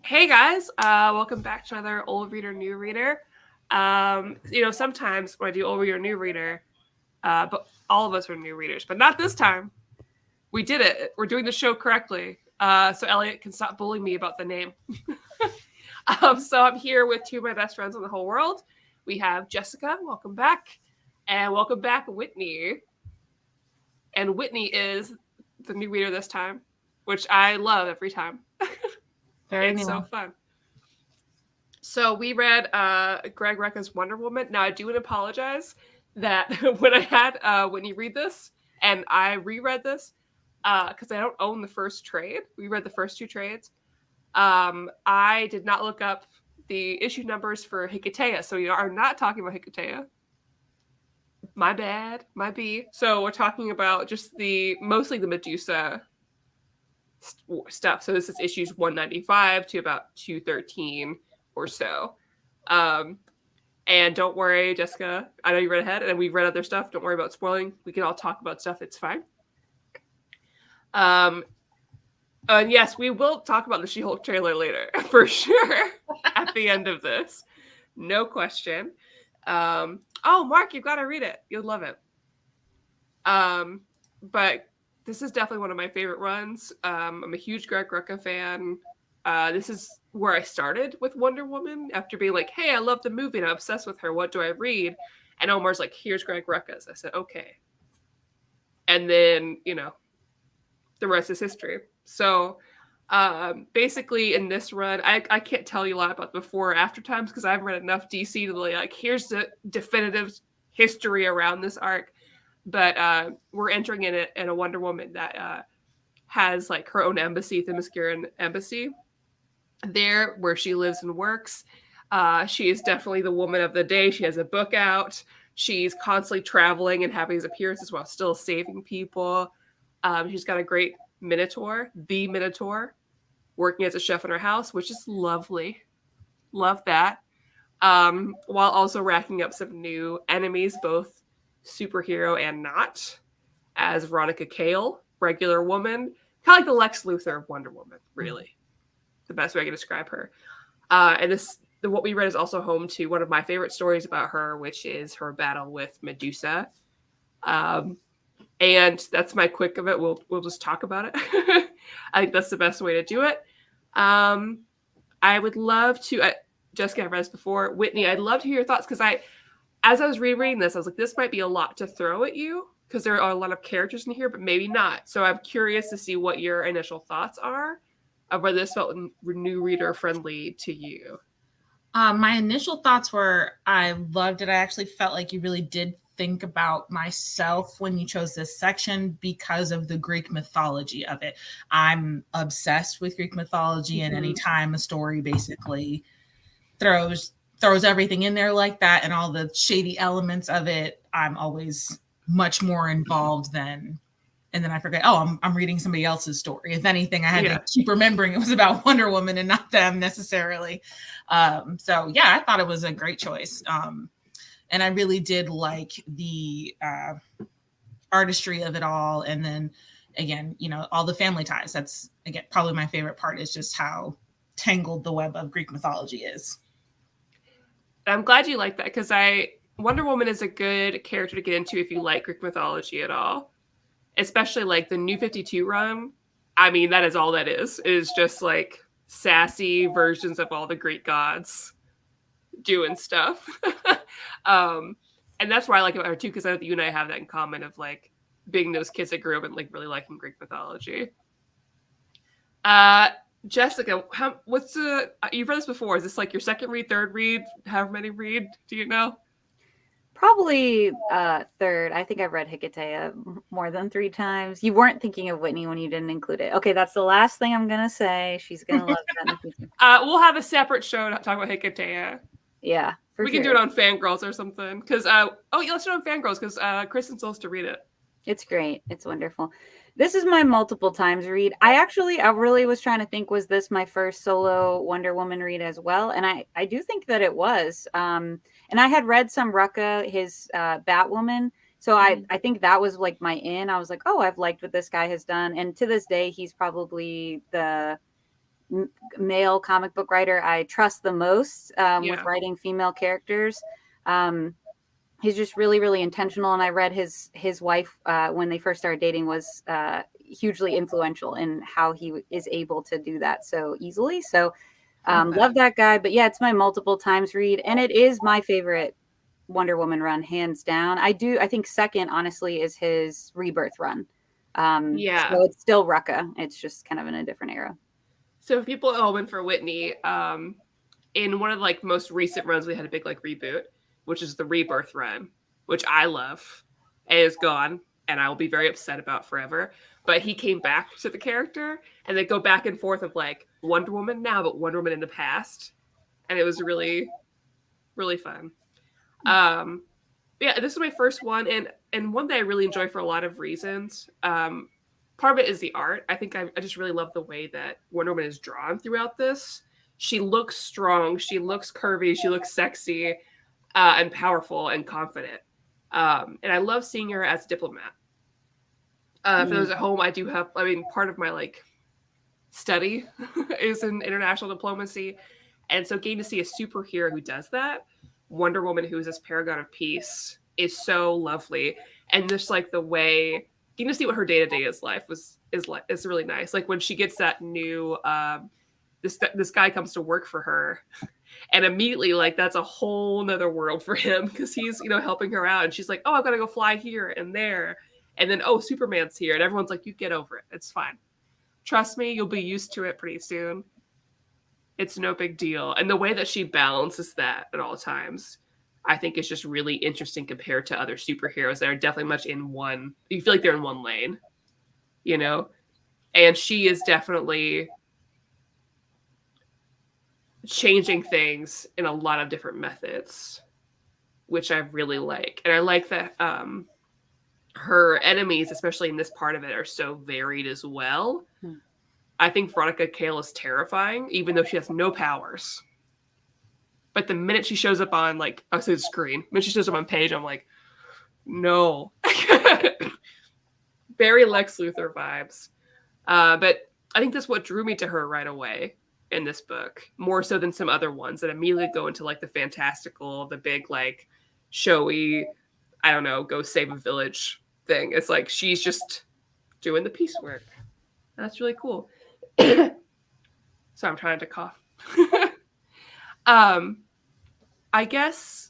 Hey guys, welcome back to another old reader, new reader. Sometimes when I do old reader, new reader, but all of us are new readers, but not this time. We did it. We're doing the show correctly. So Elliot can stop bullying me about the name. So I'm here with two of my best friends in the whole world. We have Jessica, welcome back, and welcome back, Whitney. And Whitney is the new reader this time, which I love every time. Very It's so new. fun. So we read Greg Rucka's Wonder Woman. Now I do want to apologize that when I had Whitney read this and I reread this because I don't own the first trade. We read the first two trades. I did not look up the issue numbers for Hikatea, so we are not talking about Hikatea. My bad, my B. So we're talking about just mostly the Medusa stuff. So this is issues 195 to about 213 or so. Um, And don't worry, Jessica. I know you read ahead, and we read other stuff. Don't worry about spoiling. We can all talk about stuff. It's fine. Um, and yes, we will talk about the She-Hulk trailer later for sure. At the end of this, no question. Oh, Mark, you've got to read it. You'll love it. But this is definitely one of my favorite runs. I'm a huge Greg Rucka fan. This is where I started with Wonder Woman after being like, hey, I love the movie and I'm obsessed with her. What do I read? And Omar's like, here's Greg Rucka's. I said, okay. And then, the rest is history. So basically in this run, I can't tell you a lot about the before or after times because I've read enough DC to be like, here's the definitive history around this arc. But we're entering in a Wonder Woman that has like her own embassy, Themysciran embassy, there where she lives and works. She is definitely the woman of the day. She has a book out. She's constantly traveling and having these appearances while still saving people. She's got a great Minotaur, the Minotaur, working as a chef in her house, which is lovely. Love that. While also racking up some new enemies, both superhero and not, as Veronica Cale, regular woman, kind of like the Lex Luthor of Wonder Woman, really. The best way I can describe her. And what we read is also home to one of my favorite stories about her, which is her battle with Medusa. Um, and that's my quick of it. We'll just talk about it. I think that's the best way to do it. I would love to, Jessica, I've read this before. Whitney, I'd love to hear your thoughts because as I was rereading this, I was like, this might be a lot to throw at you because there are a lot of characters in here, but maybe not. So I'm curious to see what your initial thoughts are of whether this felt new reader friendly to you. My initial thoughts were I loved it. I actually felt like you really did think about myself when you chose this section because of the Greek mythology of it. I'm obsessed with Greek mythology, and anytime a story basically throws everything in there like that and all the shady elements of it, I'm always much more involved than. And then I forget, oh, I'm reading somebody else's story. If anything, I had to keep remembering it was about Wonder Woman and not them necessarily. So yeah, I thought it was a great choice. And I really did like the artistry of it all. And then again, all the family ties. That's again, probably my favorite part is just how tangled the web of Greek mythology is. I'm glad you like that because Wonder Woman is a good character to get into if you like Greek mythology at all. Especially like the New 52 run. I mean, that is all that is just like sassy versions of all the Greek gods doing stuff. And that's why I like about her too, because I know that you and I have that in common of like being those kids that grew up and like really liking Greek mythology. Jessica, you've read this before. Is this like your second read, third read, however many read? Do you know? Probably third. I think I've read Hikatea more than 3 times. You weren't thinking of Whitney when you didn't include it. Okay, that's the last thing I'm gonna say. She's gonna love that in the future. We'll have a separate show to talk about Hikatea. Yeah, we can do it on Fangirls or something. Because let's do it on Fangirls because Kristen still has to read it. It's great. It's wonderful. This is my multiple times read. I really was trying to think, was this my first solo Wonder Woman read as well? And I do think that it was. And I had read some Rucka, his Batwoman. So I think that was like my in. I was like, oh, I've liked what this guy has done. And to this day, he's probably the male comic book writer I trust the most with writing female characters. He's just really, really intentional. And I read his wife when they first started dating was hugely influential in how he is able to do that so easily. So love that guy. But yeah, it's my multiple times read, and it is my favorite Wonder Woman run, hands down. I think second, honestly, is his Rebirth run. So it's still Rucka. It's just kind of in a different era. So if people at home and for Whitney, in one of the like most recent runs, we had a big like reboot, which is the Rebirth run, which I love. And is gone, and I will be very upset about forever. But he came back to the character, and they go back and forth of like Wonder Woman now, but Wonder Woman in the past, and it was really, really fun. Yeah, this is my first one, and one that I really enjoy for a lot of reasons. Part of it is the art. I think I just really love the way that Wonder Woman is drawn throughout this. She looks strong, she looks curvy, she looks sexy, and powerful and confident. And I love seeing her as a diplomat. For those at home, part of my like study is in international diplomacy. And so getting to see a superhero who does that, Wonder Woman, who is this paragon of peace, is so lovely. And just like the way getting to see what her day-to-day life is really nice. Like when she gets that new this guy comes to work for her, and immediately like that's a whole nother world for him because he's helping her out, and she's like, oh, I've got to go fly here and there, and then oh, Superman's here, and everyone's like, you get over it, it's fine, trust me, you'll be used to it pretty soon, it's no big deal. And the way that she balances that at all times, I think is just really interesting compared to other superheroes that are definitely much in one, you feel like they're in one lane, and she is definitely changing things in a lot of different methods, which I really like. And I like that her enemies, especially in this part of it, are so varied as well. I think Veronica Cale is terrifying, even though she has no powers. But the minute she shows up on, like, I say the screen, the minute she shows up on page, I'm like, no. Very Lex Luthor vibes. But I think that's what drew me to her right away in this book, more so than some other ones that immediately go into like the fantastical, the big like showy, I don't know, go save a village thing. It's like she's just doing the piecework. That's really cool. So I'm trying to cough. I guess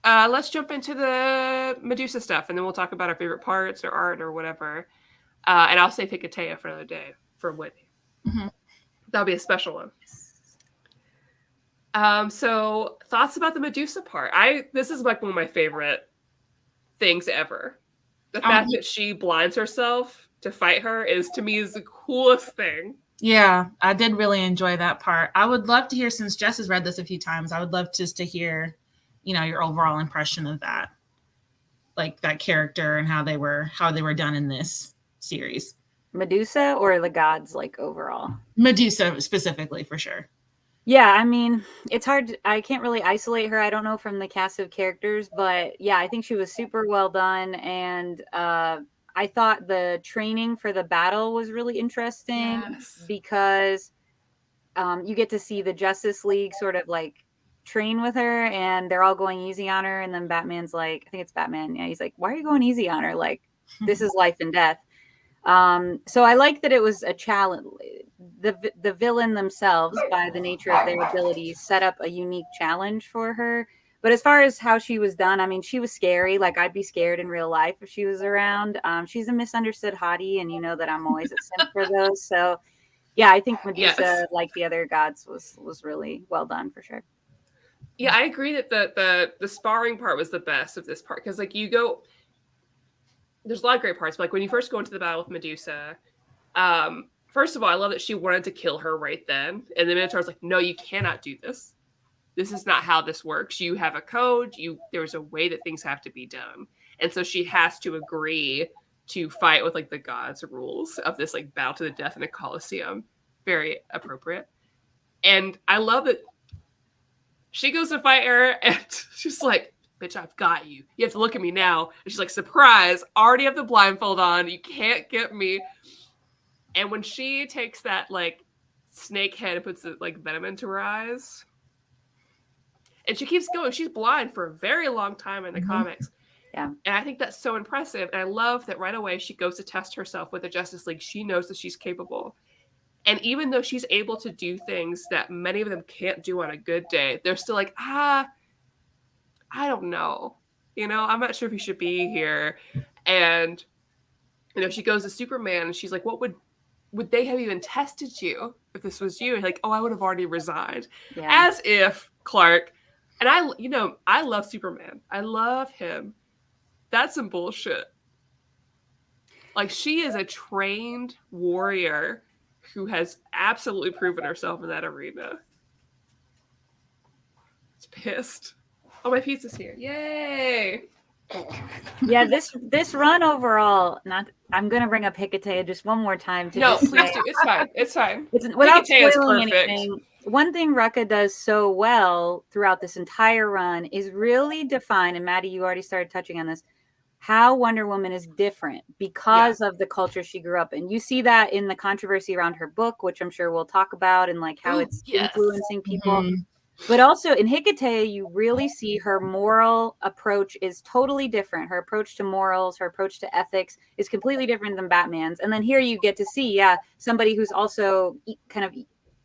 let's jump into the Medusa stuff, and then we'll talk about our favorite parts or art or whatever. And I'll say Picatea for another day for Whitney. Mm-hmm. That'll be a special one. So thoughts about the Medusa part. This is like one of my favorite things ever. The fact that she blinds herself to fight her is, to me, is the coolest thing. Yeah, I did really enjoy that part. I would love to hear, since Jess has read this a few times, I would love just to hear, your overall impression of that, like that character and how they were done in this series. Medusa or the gods, like overall? Medusa specifically, for sure. Yeah, I mean, it's hard. I can't really isolate her. I don't know from the cast of characters, but yeah, I think she was super well done. And I thought the training for the battle was really interesting because you get to see the Justice League sort of like train with her, and they're all going easy on her. And then Batman's like, I think it's Batman. Yeah, he's like, why are you going easy on her? Like, this is life and death. So I like that it was a challenge. The villain themselves, by the nature of their abilities, set up a unique challenge for her. But as far as how she was done, I mean, she was scary. Like, I'd be scared in real life if she was around. She's a misunderstood hottie, and you know that I'm always a simp for those. So yeah, I think Medusa, like the other gods, was really well done for sure. Yeah, I agree that the sparring part was the best of this part, because like there's a lot of great parts, but like when you first go into the battle with Medusa, first of all, I love that she wanted to kill her right then, and the Minotaur's like, no, you cannot do this. This is not how this works. You have a code. There's a way that things have to be done, and so she has to agree to fight with like the gods' rules of this like battle to the death in a Colosseum. Very appropriate, and I love that she goes to fight her, and she's like, bitch, I've got you. You have to look at me now. And she's like, surprise, already have the blindfold on. You can't get me. And when she takes that like snake head and puts like venom into her eyes, and she keeps going, she's blind for a very long time in the comics. Yeah. And I think that's so impressive. And I love that right away she goes to test herself with the Justice League. She knows that she's capable. And even though she's able to do things that many of them can't do on a good day, they're still like, I don't know. You know, I'm not sure if you should be here. And, you know, she goes to Superman and she's like, what would they have even tested you if this was you? And like, oh, I would have already resigned. Yeah. As if Clark, and I love Superman. I love him. That's some bullshit. Like, she is a trained warrior who has absolutely proven herself in that arena. It's pissed. Oh, my pizza's here. Yay! Yeah, this run overall, I'm gonna bring up Hecate just one more time to No, just please say, do. It's fine. It's fine. without Hecate is spoiling perfect. anything. One thing Rucka does so well throughout this entire run is really define, and Maddie, you already started touching on this, how Wonder Woman is different because of the culture she grew up in. You see that in the controversy around her book, which I'm sure we'll talk about, and like how it's influencing people. But also in Hecate, you really see her moral approach is totally different. Her approach to morals, her approach to ethics is completely different than Batman's. And then here you get to see, somebody who's also kind of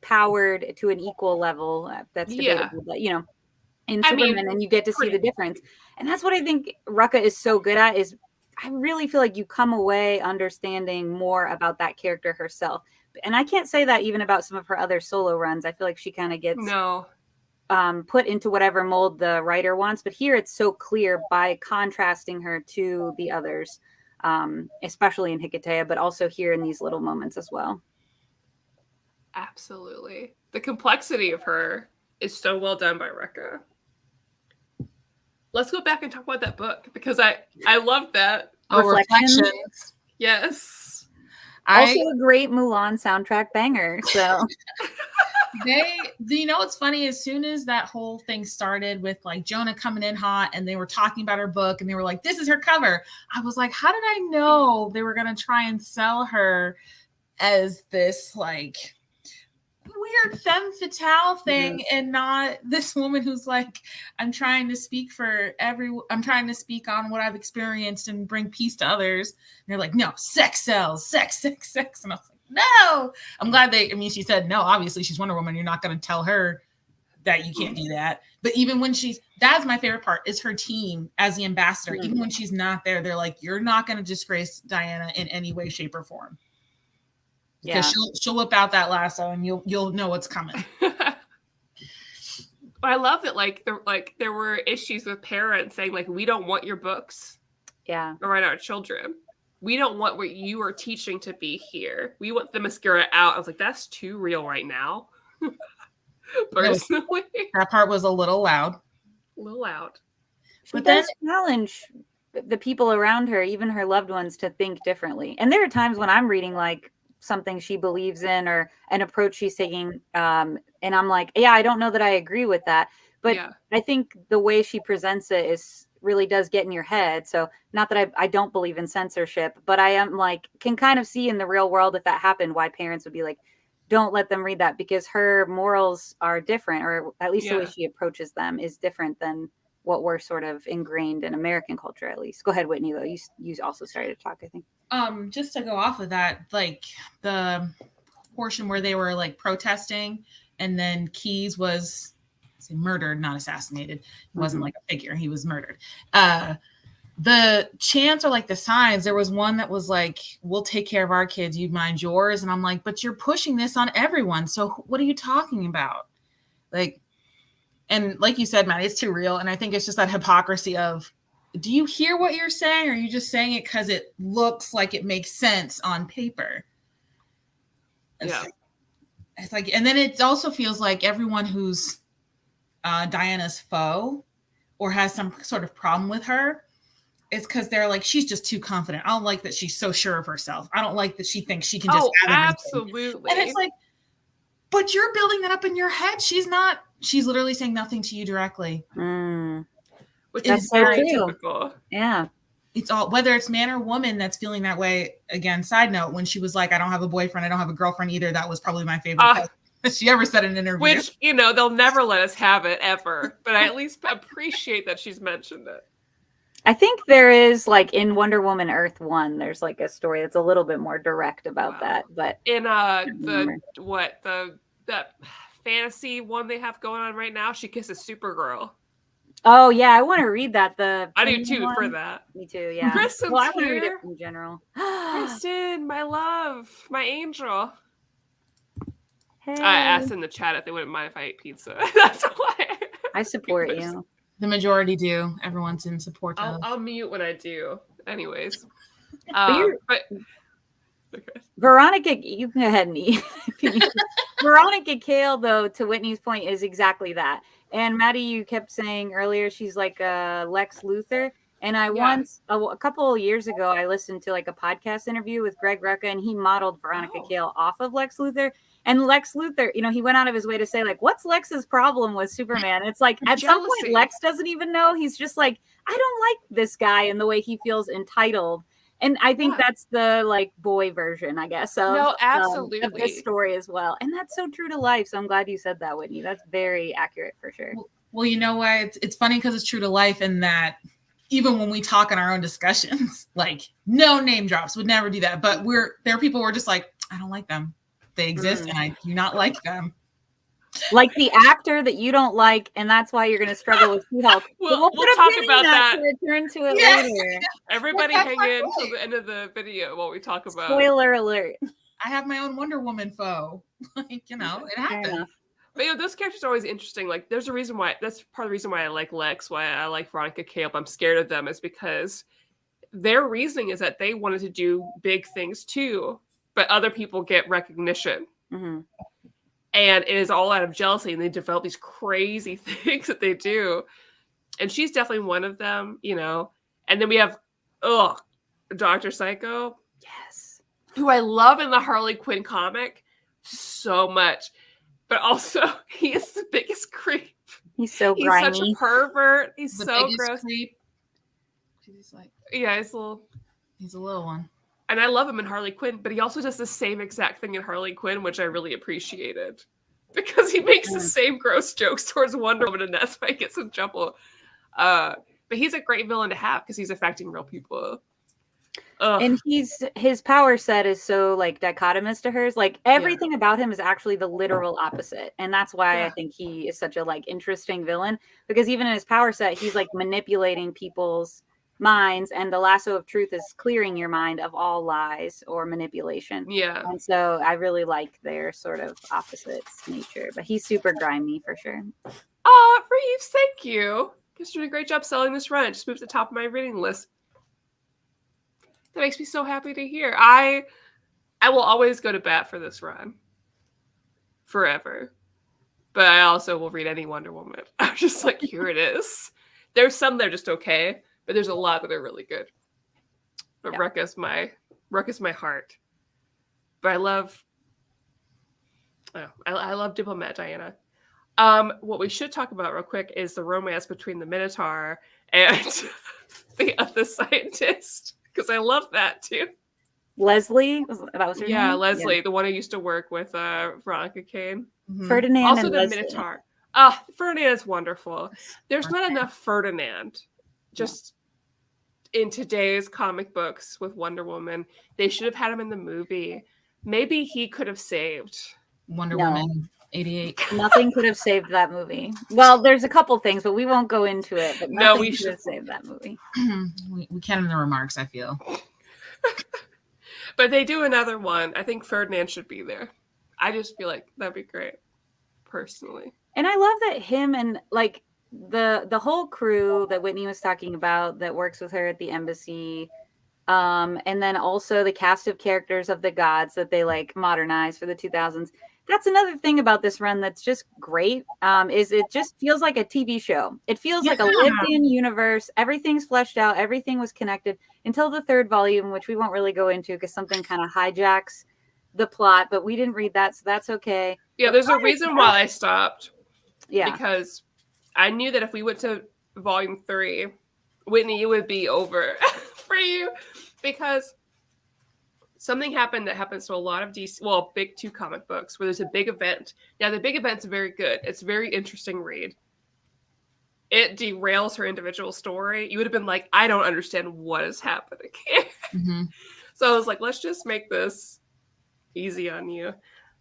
powered to an equal level. That's debatable, but you know, in Superman, and you get to see the difference. And that's what I think Rucka is so good at, is I really feel like you come away understanding more about that character herself. And I can't say that even about some of her other solo runs. I feel like she kind of gets put into whatever mold the writer wants. But here it's so clear by contrasting her to the others, especially in Hecate, but also here in these little moments as well. Absolutely. The complexity of her is so well done by Rucka. Let's go back and talk about that book, because I love that. Reflections. Yes. Also a great Mulan soundtrack banger. So you know what's funny? As soon as that whole thing started with like Jonah coming in hot and they were talking about her book and they were like, this is her cover, I was like, how did I know they were going to try and sell her as this like weird femme fatale thing and not this woman who's like, I'm trying to speak on what I've experienced and bring peace to others. And they're like, no, sex sells, sex. And I was like, no. I'm glad she said no. Obviously she's Wonder Woman. You're not going to tell her that you can't do that. But even when that's my favorite part, is her team as the ambassador. Even when she's not there, they're like, you're not going to disgrace Diana in any way, shape, or form. Because she'll whip out that lasso and you'll know what's coming. I love that there were issues with parents saying like, we don't want your books around our children. We don't want what you are teaching to be here. We want the mascara out. I was like, that's too real right now. Personally. That part was a little loud. But then challenge the people around her, even her loved ones, to think differently. And there are times when I'm reading like something she believes in or an approach she's taking, and I'm like, I don't know that I agree with that. But I think the way she presents it really does get in your head. So not that I don't believe in censorship, but I am like, can kind of see in the real world, if that happened, why parents would be like, don't let them read that, because her morals are different, or at least the way she approaches them is different than what we're sort of ingrained in American culture, at least. Go ahead, Whitney, though. You also started to talk, I think. Just to go off of that, like the portion where they were like protesting and then Keyes was murdered, not assassinated. He wasn't like a figure. He was murdered. The chants or like the signs, there was one that was like, we'll take care of our kids, you mind yours. And I'm like, but you're pushing this on everyone. So what are you talking about? Like, and like you said, Matt, it's too real. And I think it's just that hypocrisy of, do you hear what you're saying? Or are you just saying it because it looks like it makes sense on paper? It's like, and then it also feels like everyone who's Diana's foe or has some sort of problem with her, it's because they're like, she's just too confident. I don't like that she's so sure of herself. I don't like that she thinks she can just have everything. Absolutely. And it's like, but you're building that up in your head. She's literally saying nothing to you directly. Which is very typical. Yeah. it's all, whether it's man or woman that's feeling that way. Again, side note, when she was like, I don't have a boyfriend, I don't have a girlfriend either, that was probably my favorite that she ever said in an interview. Which, you know, they'll never let us have it ever, but I at least appreciate that she's mentioned it. I think there is, like, in Wonder Woman Earth 1, there's like a story that's a little bit more direct about that. But in that fantasy one they have going on right now, she kisses Supergirl. Oh yeah, I want to read that. I do too for that. Me too. Yeah. Kristen's well, I want to here. read it in general. Kristen, my love, my angel. Hey. I asked in the chat if they wouldn't mind if I ate pizza. That's why. I support you. The majority do. Everyone's in support. I'll mute when I do. Anyways, Veronica, you can go ahead and eat. Veronica Cale, though, to Whitney's point, is exactly that. And Maddie, you kept saying earlier she's like Lex Luthor. And I once, a couple of years ago, I listened to like a podcast interview with Greg Rucka, and he modeled Veronica Cale off of Lex Luthor. And Lex Luthor, you know, he went out of his way to say, like, what's Lex's problem with Superman? It's like, at some point, Lex doesn't even know. He's just like, I don't like this guy and the way he feels entitled. And I think that's the, like, boy version, I guess, of this story as well. And that's so true to life. So I'm glad you said that, Whitney. That's very accurate for sure. Well, you know why? It's funny because it's true to life in that even when we talk in our own discussions, like, no name drops, would never do that. But there are people who are just like, I don't like them. They exist and I do not like them. Like the actor that you don't like, and that's why you're going to struggle with She-Hulk. We'll talk about that. To return to it later. Everybody hang in till the end of the video while we talk about. Spoiler alert. I have my own Wonder Woman foe. Like, you know, it happens. But you know, those characters are always interesting. Like, there's a reason why. That's part of the reason why I like Lex. Why I like Veronica Cale. I'm scared of them is because their reasoning is that they wanted to do big things too, but other people get recognition. Mm-hmm. And it is all out of jealousy, and they develop these crazy things that they do. And she's definitely one of them, you know. And then we have, Dr. Psycho. Yes. Who I love in the Harley Quinn comic so much. But also, he is the biggest creep. He's so grimy. He's such a pervert. He's so gross. Creep. He's like, yeah, he's a little one. And I love him in Harley Quinn, but he also does the same exact thing in Harley Quinn, which I really appreciated. Because he makes the same gross jokes towards Wonder Woman, and that's why he gets in trouble. But he's a great villain to have because he's affecting real people. And his power set is so like dichotomous to hers. Like everything about him is actually the literal opposite. And that's why I think he is such a like interesting villain. Because even in his power set, he's like manipulating people's minds, and the lasso of truth is clearing your mind of all lies or manipulation. Yeah. And so I really like their sort of opposites nature. But he's super grimy for sure. Reeves, thank you. You're doing a great job selling this run. It just moved to the top of my reading list. That makes me so happy to hear. I will always go to bat for this run. Forever. But I also will read any Wonder Woman. I'm just like, here it is. There's some that are just okay. But there's a lot that are really good. But Rucka's my heart. But I love Diplomat Diana. What we should talk about real quick is the romance between the Minotaur and the other scientist. Because I love that too. Leslie? That was her name? Leslie, the one who used to work with Veronica Cale. Mm-hmm. Ferdinand also and the Leslie. Minotaur. Ferdinand is wonderful. There's not enough Ferdinand. Just in today's comic books with Wonder Woman, they should have had him in the movie. Maybe he could have saved Wonder Woman 88. Nothing could have saved that movie. Well, there's a couple things, but we won't go into it. But nothing we could have saved that movie. we can in the remarks, I feel. But they do another one. I think Ferdinand should be there. I just feel like that'd be great, personally. And I love that him and like the whole crew that Whitney was talking about that works with her at the embassy, and then also the cast of characters of the gods that they like modernize for the 2000s. That's another thing about this run that's just great. Is it just feels like a TV show. It feels like a lived-in universe. Everything's fleshed out. Everything was connected until the third volume, which we won't really go into because something kind of hijacks the plot. But we didn't read that, so that's okay. Yeah, there's a reason why I stopped. Yeah, because I knew that if we went to volume 3, Whitney, it would be over for you because something happened that happens to a lot of DC, well, big 2 comic books where there's a big event. Now, the big event's very good. It's a very interesting read. It derails her individual story. You would have been like, I don't understand what is happening here. Mm-hmm. So I was like, let's just make this easy on you.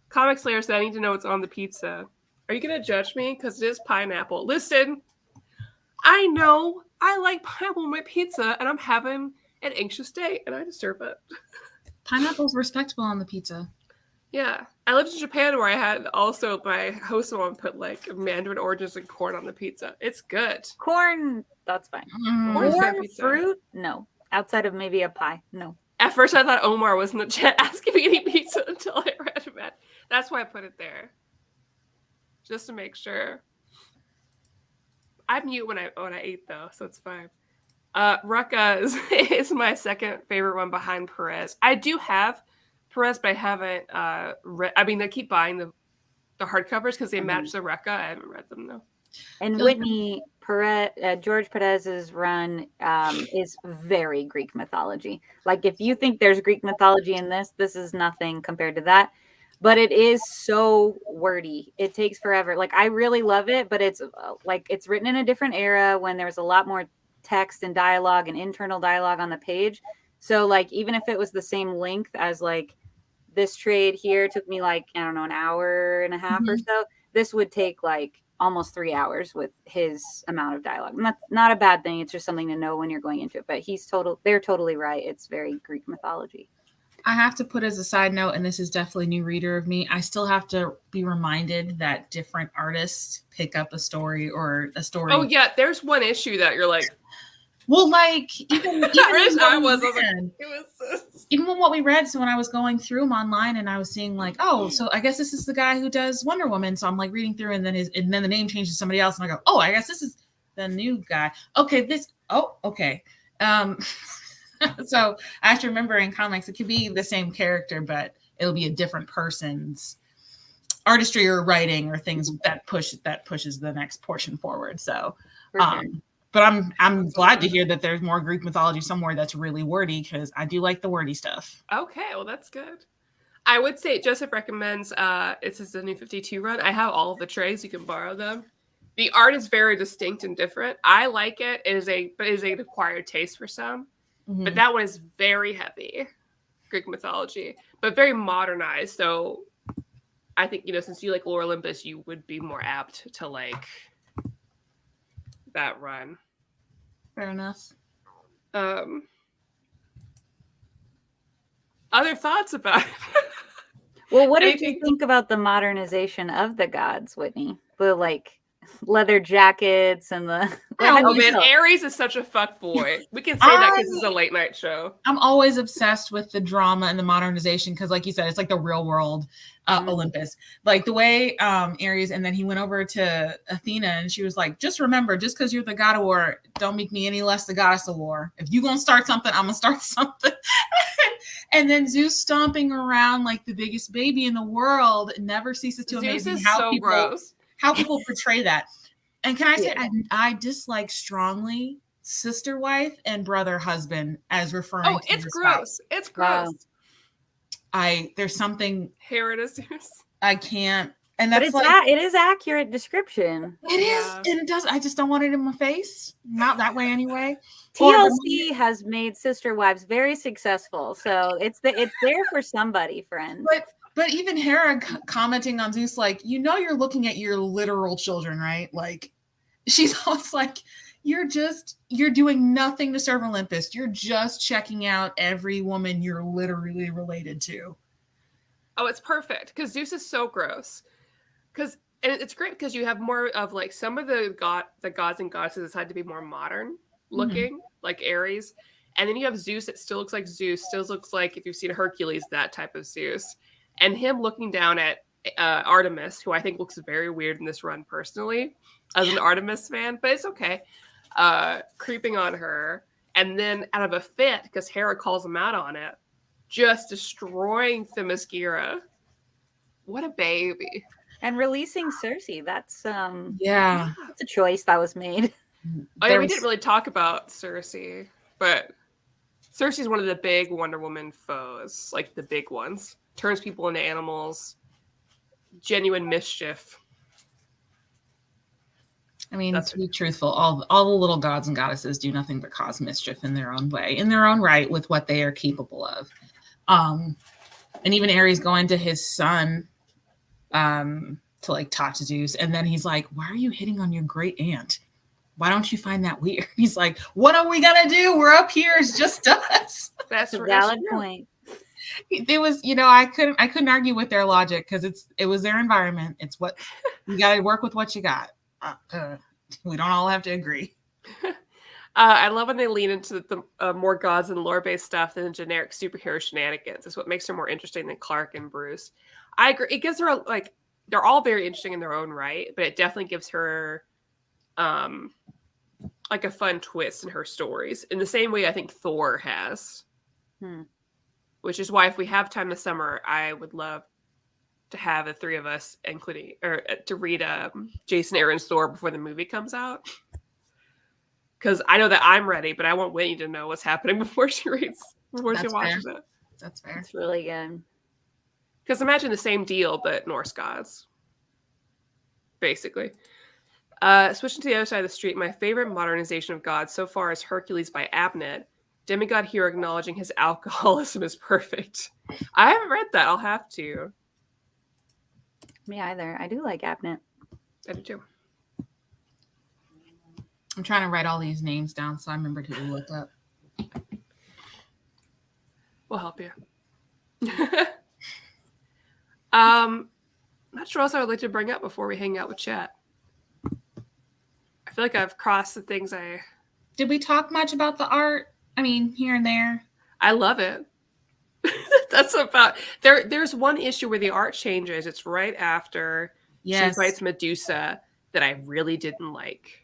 Comic Slayer said, I need to know what's on the pizza. Are you going to judge me? Because it is pineapple. Listen, I know I like pineapple on my pizza, and I'm having an anxious day, and I deserve it. Pineapple's respectable on the pizza. Yeah. I lived in Japan where I had also my host mom put like mandarin oranges and corn on the pizza. It's good. Corn, that's fine. Corn's good Corn, pizza. fruit, no. Outside of maybe a pie, no. At first, I thought Omar was in the chat asking me to eat pizza until I read it. That's why I put it there, just to make sure. I mute when I eat though, so it's fine. Rucka is my second favorite one behind Perez. I do have Perez, but I haven't read. I mean, they keep buying the hardcovers because they match the Rucka. I haven't read them though. And Whitney Perez, George Perez's run is very Greek mythology. Like, if you think there's Greek mythology in this is nothing compared to that. But it is so wordy. It takes forever. Like, I really love it, but it's like it's written in a different era when there was a lot more text and dialogue and internal dialogue on the page. So, like, even if it was the same length as like this trade here took me like, I don't know, an hour and a half or so, this would take like almost 3 hours with his amount of dialogue. And that's not a bad thing. It's just something to know when you're going into it. But they're totally right. It's very Greek mythology. I have to put as a side note, and this is definitely new reader of me, I still have to be reminded that different artists pick up a story or a story. Oh yeah, there's one issue that you're like, well, like even what we read. So when I was going through them online and I was seeing like, oh, so I guess this is the guy who does Wonder Woman. So I'm like reading through, and then the name changes to somebody else, and I go, oh, I guess this is the new guy. Okay, okay. So I have to remember in comics, it could be the same character, but it'll be a different person's artistry or writing or things that pushes the next portion forward. So, Sure. But I'm glad to hear that there's more Greek mythology somewhere that's really wordy, because I do like the wordy stuff. Okay, well that's good. I would say Joseph recommends it's his New 52 run. I have all of the trays, you can borrow them. The art is very distinct and different. I like it. It is an acquired taste for some. But that one is very heavy Greek mythology, but very modernized. So I think, since you like Lore Olympus, you would be more apt to like that run. Fair enough. Other thoughts about it? Well, what did you think about the modernization of the gods, Whitney? The like leather jackets and the oh man, Ares is such a fuck boy. We can say that because it's a late night show. I'm always obsessed with the drama and the modernization because, like you said, it's like the real world Olympus. Like the way Ares, and then he went over to Athena and she was like, just remember, just because you're the god of war, don't make me any less the goddess of war. If you gonna start something, I'm gonna start something. And then Zeus stomping around like the biggest baby in the world never ceases to amaze me how people portray that. And can I say, I dislike strongly sister wife and brother husband as referring to it's gross. It's gross. There's something Herodotus. I can't. And that's it is accurate description. It is. And it does. I just don't want it in my face. Not that way anyway. TLC has made sister wives very successful. So it's there for somebody, friends. But even Hera commenting on Zeus, like, you're looking at your literal children, right? Like, she's always like, you're doing nothing to serve Olympus. You're just checking out every woman you're literally related to. Oh, it's perfect because Zeus is so gross. And it's great because you have more of like some of the gods and goddesses decide to be more modern looking, like Ares, and then you have Zeus that still looks like Zeus, still looks like if you've seen Hercules, that type of Zeus. And him looking down at Artemis, who I think looks very weird in this run personally, as an Artemis fan, but it's okay. Creeping on her, and then out of a fit, because Hera calls him out on it, just destroying Themyscira. What a baby. And releasing Circe. That's that's a choice that was made. We didn't really talk about Circe, but Cersei's one of the big Wonder Woman foes, like the big ones. Turns people into animals. Genuine mischief. I mean, That's to be truthful, all the little gods and goddesses do nothing but cause mischief in their own way, in their own right, with what they are capable of. And even Ares going to his son to like talk to Zeus, and then he's like, "Why are you hitting on your great aunt? Why don't you find that weird?" He's like, "What are we gonna do? We're up here. It's just us." That's a valid point. It was, I couldn't argue with their logic because it was their environment. It's what you got to work with what you got. We don't all have to agree. I love when they lean into the more gods and lore-based stuff than generic superhero shenanigans. It's what makes her more interesting than Clark and Bruce. I agree. It gives her like they're all very interesting in their own right, but it definitely gives her like a fun twist in her stories in the same way I think Thor has. Which is why if we have time this summer, I would love to have the three of us, including or to read Jason Aaron's Thor before the movie comes out. Because I know that I'm ready, but I want Whitney to know what's happening before she watches it. That's fair. It's really good. Because imagine the same deal, but Norse gods, basically. Switching to the other side of the street, my favorite modernization of gods so far is Hercules by Abnett. Demigod hero acknowledging his alcoholism is perfect. I haven't read that. I'll have to. Me either. I do like Abnett. I do too. I'm trying to write all these names down so I remember to look up. We'll help you. Not sure what else I would like to bring up before we hang out with chat. I feel like I've crossed the things I... Did we talk much about the art? I mean, here and there. I love it. That's about... There's one issue where the art changes. It's right after she fights Medusa that I really didn't like.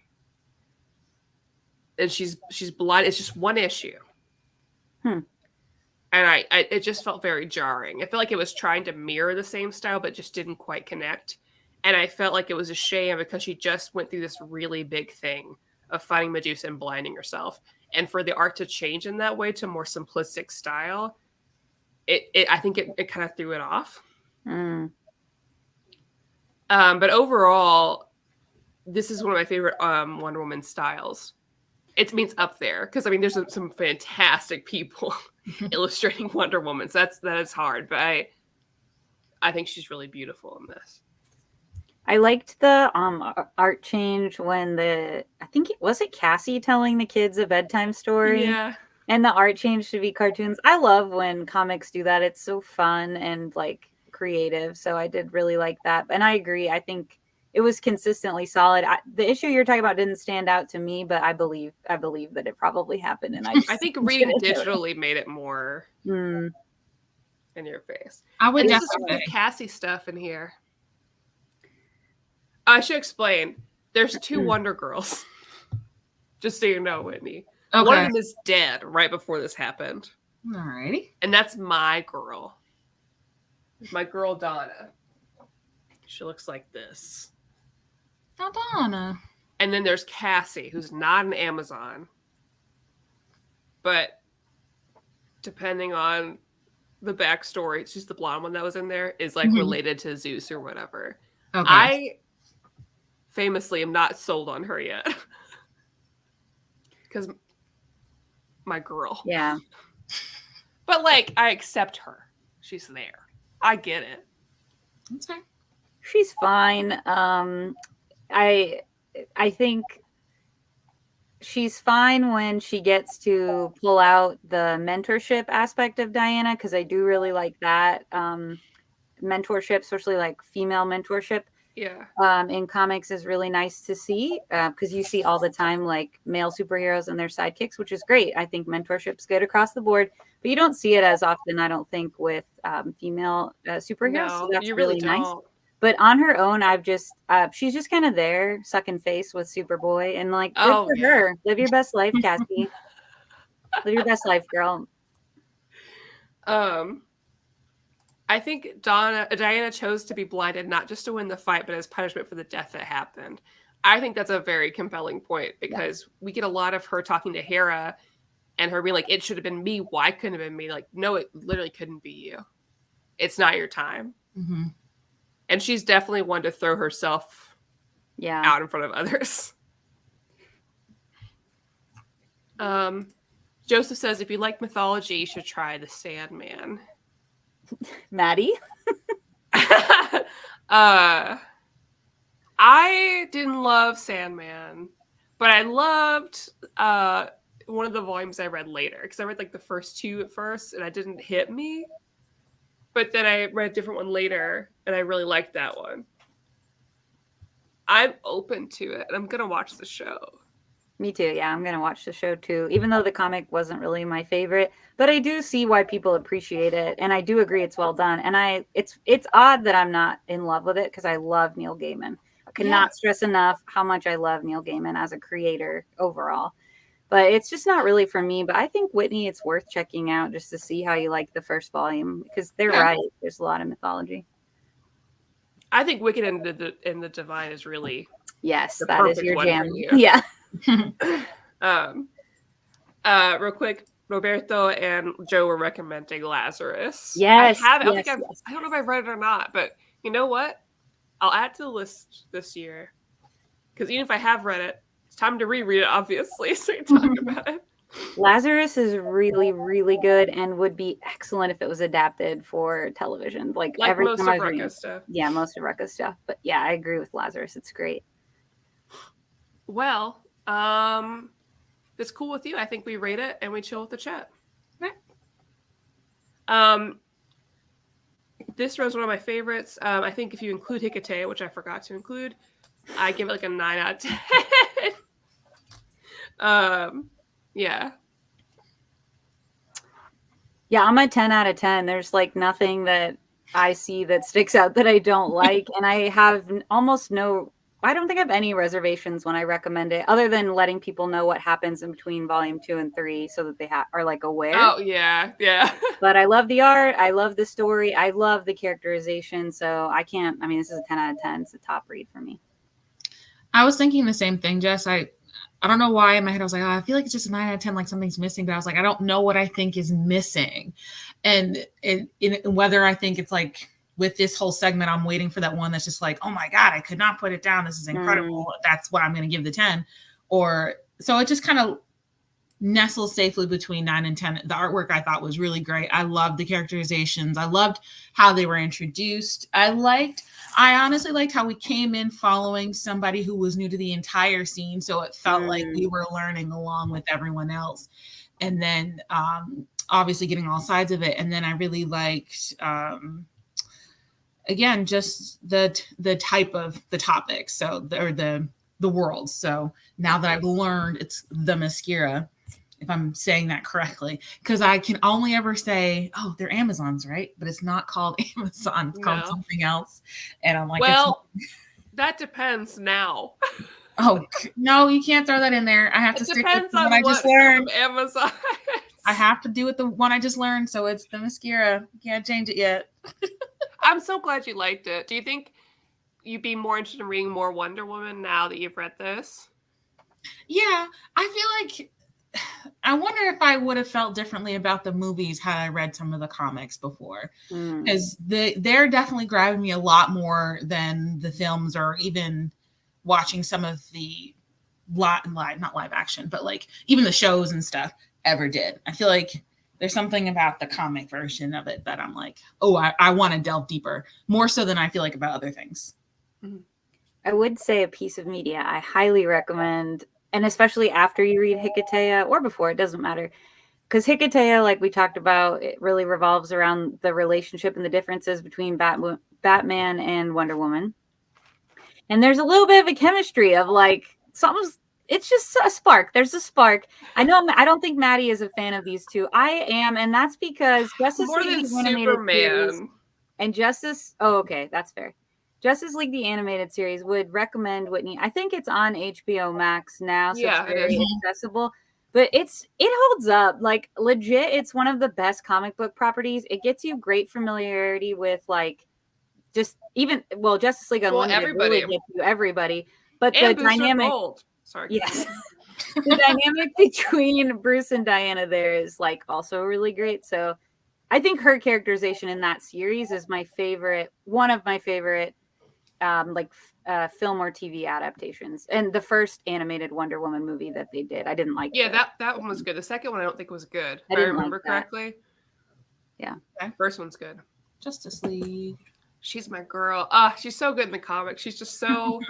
And she's blind. It's just one issue. And it just felt very jarring. I felt like it was trying to mirror the same style, but just didn't quite connect. And I felt like it was a shame because she just went through this really big thing of fighting Medusa and blinding herself. And for the art to change in that way to a more simplistic style, I think it kind of threw it off. But overall, this is one of my favorite Wonder Woman styles. It means up there because I mean there's some fantastic people illustrating Wonder Woman. So that is hard, but I think she's really beautiful in this. I liked the art change when I think was it Cassie telling the kids a bedtime story? Yeah. And the art changed to be cartoons. I love when comics do that. It's so fun and like creative. So I did really like that. And I agree. I think it was consistently solid. The issue you're talking about didn't stand out to me, but I believe that it probably happened. And I think reading it digitally made it more in your face. I would definitely some good Cassie stuff in here. I should explain. There's two Wonder Girls. Just so you know, Whitney. Okay. One of them is dead right before this happened. Alrighty. And that's my girl. My girl Donna. She looks like this. Donna. And then there's Cassie, who's not an Amazon. But depending on the backstory, she's the blonde one that was in there, is like related to Zeus or whatever. Okay. I famously am not sold on her yet. Because my girl. Yeah. But like, I accept her. She's there. I get it. That's fair. She's fine. I think she's fine when she gets to pull out the mentorship aspect of Diana, because I do really like that. Mentorship, especially like female mentorship. Yeah. In comics is really nice to see, because you see all the time like male superheroes and their sidekicks, which is great. I think mentorship's good across the board, but you don't see it as often, I don't think, with female superheroes. No, so that's you really nice. don't. But on her own, she's just kind of there sucking face with Superboy, and like, good for her. Live your best life, Cassie. Live your best life, girl. I think Diana chose to be blinded not just to win the fight, but as punishment for the death that happened. I think that's a very compelling point because we get a lot of her talking to Hera and her being like, it should have been me. Why couldn't have been me? Like, no, it literally couldn't be you. It's not your time. Mm-hmm. And she's definitely one to throw herself out in front of others. Joseph says, if you like mythology, you should try The Sandman. Maddie? I didn't love Sandman, but I loved one of the volumes I read later, because I read like the first two at first and it didn't hit me. But then I read a different one later and I really liked that one. I'm open to it and I'm going to watch the show. Me too. Yeah, I'm going to watch the show too, even though the comic wasn't really my favorite. But I do see why people appreciate it. And I do agree it's well done. And it's odd that I'm not in love with it because I love Neil Gaiman. I cannot stress enough how much I love Neil Gaiman as a creator overall. But it's just not really for me. But I think, Whitney, it's worth checking out just to see how you like the first volume, because they're right. There's a lot of mythology. I think Wicked and the Divine is really that is your jam. You. Yeah. Real quick, Roberto and Joe were recommending Lazarus. Yes. I don't know if I've read it or not, but you know what? I'll add to the list this year. Because even if I have read it, it's time to reread it, obviously, so we talk about it. Lazarus is really, really good and would be excellent if it was adapted for television. Like every most of Rucka's stuff. Yeah, most of Rucka's stuff. But yeah, I agree with Lazarus. It's great. Well, it's cool with you. I think we rate it and we chill with the chat. Okay. This was one of my favorites. I think if you include Hikatea, which I forgot to include, I give it like a 9 out of 10. Yeah, I'm a 10 out of 10. There's like nothing that I see that sticks out that I don't like. And I have I don't think I have any reservations when I recommend it, other than letting people know what happens in between volume 2 and 3 so that they are like aware. Oh, yeah. But I love the art. I love the story. I love the characterization. So this is a 10 out of 10. It's a top read for me. I was thinking the same thing, Jess. I don't know why in my head I was like, I feel like it's just a 9 out of 10, like something's missing. But I was like, I don't know what I think is missing. And whether I think it's like with this whole segment, I'm waiting for that one that's just like, oh my God, I could not put it down. This is incredible. That's what I'm going to give the 10. So it just kind of nestles safely between 9 and 10. The artwork I thought was really great. I loved the characterizations. I loved how they were introduced. I honestly liked how we came in following somebody who was new to the entire scene. So it felt like we were learning along with everyone else. And then obviously getting all sides of it. And then I really liked, again, just the type of the topics. So, the world. So now that I've learned it's the Mascara, if I'm saying that correctly, because I can only ever say, oh, they're Amazons, right? But it's not called Amazon. It's called something else. And I'm like, well, that depends now. Oh, no, you can't throw that in there. I have to stick with what I just learned. Amazon. I have to do with the one I just learned. So it's the Mascara. Can't change it yet. I'm so glad you liked it. Do you think you'd be more interested in reading more Wonder Woman now that you've read this? Yeah, I feel like I wonder if I would have felt differently about the movies had I read some of the comics before, because they're definitely grabbing me a lot more than the films, or even watching some of the not live action, but like even the shows and stuff ever did. I feel like there's something about the comic version of it that I'm like, oh, I want to delve deeper, more so than I feel like about other things. I would say a piece of media I highly recommend, and especially after you read Hikatea or before, it doesn't matter. Because Hikatea, like we talked about, it really revolves around the relationship and the differences between Batman and Wonder Woman. And there's a little bit of a chemistry of like, it's just a spark. There's a spark. I don't think Maddie is a fan of these two. I am, and that's because Justice League the animated series and that's fair. Justice League the animated series would recommend Whitney. I think it's on HBO Max now, so it's very accessible. But it holds up. Like legit, it's one of the best comic book properties. It gets you great familiarity with like Justice League Unlimited really gets you everybody. But and the dynamic. Gold. Sorry. Yes. the dynamic between Bruce and Diana there is like also really great. So I think her characterization in that series is my favorite, one of my favorite film or TV adaptations. And the first animated Wonder Woman movie that they did, I didn't like. Yeah, that one was good. The second one I don't think was good. I If I didn't remember like that. correctly. Yeah. Okay. First one's good. Justice League. She's my girl. She's so good in the comics. She's just so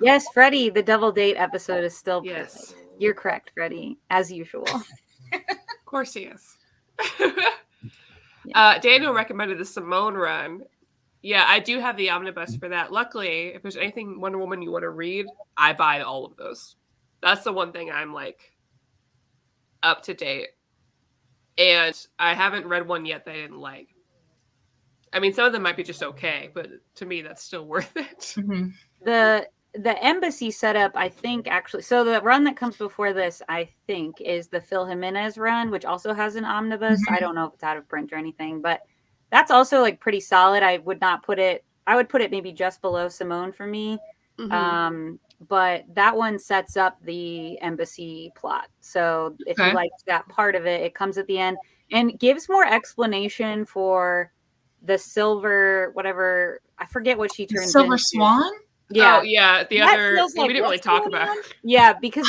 Yes, Freddie, the double date episode is still yes. perfect. You're correct, Freddie, as usual. Of course he is. Yeah. Daniel recommended the Simone run. Yeah, I do have the omnibus for that. Luckily, if there's anything Wonder Woman you want to read, I buy all of those. That's the one thing I'm like up to date. And I haven't read one yet that I didn't like. I mean, some of them might be just okay, but to me, that's still worth it. Mm-hmm. The embassy setup, I think, actually, so the run that comes before this, I think, is the Phil Jimenez run, which also has an omnibus. Mm-hmm. I don't know if it's out of print or anything, but that's also like pretty solid. I would put it maybe just below Simone for me. Mm-hmm. But that one sets up the embassy plot. So if you liked that part of it, it comes at the end and gives more explanation for the silver, whatever, I forget what she turns Silver into. Swan? Yeah. Oh, yeah. The that other, feels like, we didn't really talk about. Yeah, because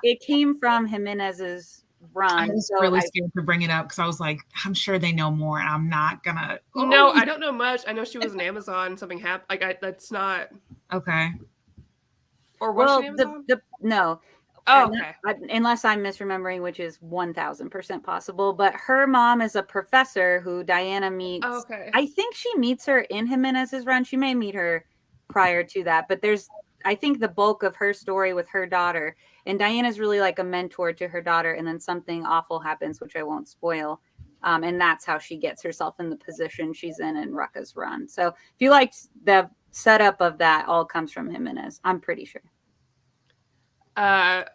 it came from Jimenez's run. I was really scared to bring it up because I was like, I'm sure they know more. And I'm not gonna. No, I don't know much. I know she was in Amazon. Something happened. Like, that's not. Okay. Or was she Amazon? No. Oh, okay. Unless I'm misremembering, which is 1000% possible. But her mom is a professor who Diana meets. Oh, okay. I think she meets her in Jimenez's run. She may meet her prior to that. But I think the bulk of her story with her daughter. And Diana's really like a mentor to her daughter. And then something awful happens, which I won't spoil. And that's how she gets herself in the position she's in Rucka's run. So if you liked the setup of that, all comes from Jimenez, I'm pretty sure.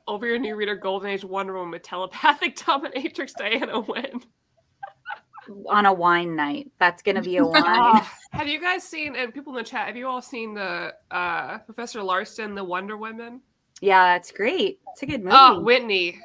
Over your new reader, Golden Age Wonder Woman with telepathic dominatrix Diana win. On a wine night. That's going to be a wine. Have you guys seen, and people in the chat, have you all seen the Professor Larson, The Wonder Women? Yeah, it's great. It's a good movie. Oh, Whitney.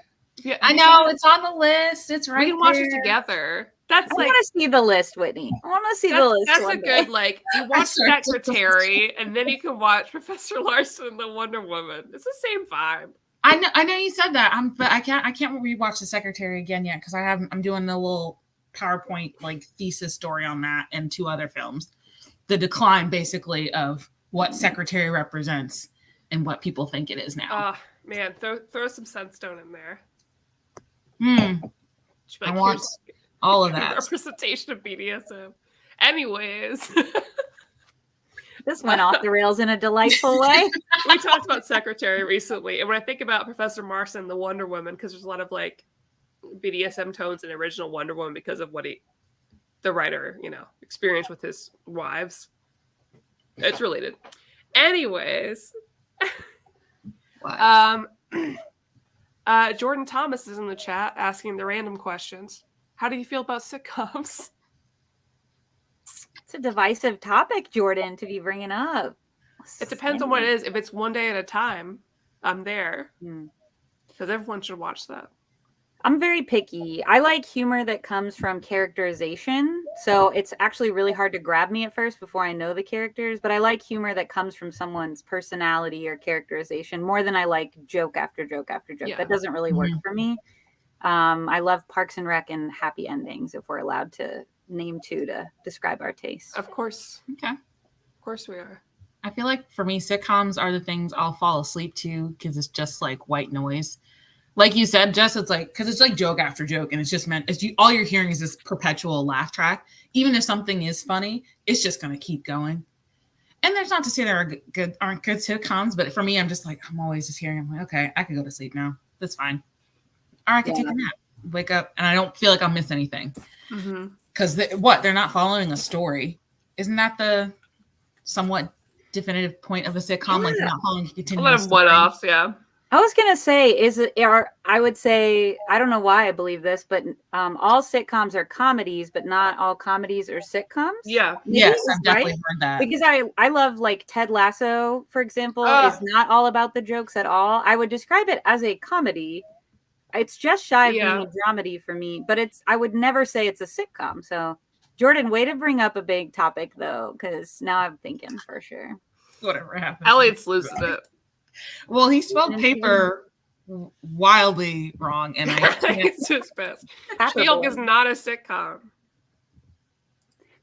Yeah, I know, it's on the list. It's right there. We can watch it together. That's I like, want to see the list, Whitney. I want to see the list. That's a good, like, you watch Secretary, and then you can watch Professor Larson, The Wonder Woman. It's the same vibe. I know you said that. But I can't rewatch The Secretary again yet because I'm doing a little PowerPoint like thesis story on that and 2 other films. The decline basically of what Secretary represents and what people think it is now. Man, throw some Sunstone in there. I want all of that. Representation of BDSM. Anyways. This went off the rails in a delightful way. We talked about Secretary recently. And when I think about Professor Marston, the Wonder Woman, because there's a lot of like BDSM tones in original Wonder Woman because of what the writer, experienced with his wives. It's related. Anyways. Jordan Thomas is in the chat asking the random questions. How do you feel about sitcoms? It's a divisive topic, Jordan, to be bringing up. It depends on what it is. If it's one day at a time, I'm there. Because everyone should watch that. I'm very picky. I like humor that comes from characterization. So it's actually really hard to grab me at first before I know the characters. But I like humor that comes from someone's personality or characterization more than I like joke after joke after joke. Yeah. That doesn't really work for me. I love Parks and Rec and happy endings, if we're allowed to name 2 to describe our taste. Of course. Okay. Of course we are. I feel like for me, sitcoms are the things I'll fall asleep to because it's just like white noise. Like you said, Jess, it's like, because it's like joke after joke and it's just all you're hearing is this perpetual laugh track. Even if something is funny, it's just going to keep going. And there's not to say there aren't good sitcoms, but for me, I'm just like, I'm always just hearing, I'm like, okay, I could go to sleep now. That's fine. Or I could take a nap, wake up, and I don't feel like I'll miss anything. Because they're not following a story. Isn't that the somewhat definitive point of a sitcom? Like not following a continuous a lot of one-offs, yeah. I was gonna say, I would say, I don't know why I believe this, but all sitcoms are comedies, but not all comedies are sitcoms. Yeah. Maybe Yes, is I've definitely right? heard that. Because I love like Ted Lasso, for example, is Uh, not all about the jokes at all. I would describe it as a comedy. It's just shy of being yeah. a dramedy for me, but I would never say it's a sitcom. So, Jordan, way to bring up a big topic though, because now I'm thinking for sure. Whatever happened. Elliot's losing it. Well, he spelled And paper wildly wrong, and I can't. It's just best. She-Hulk is not a sitcom.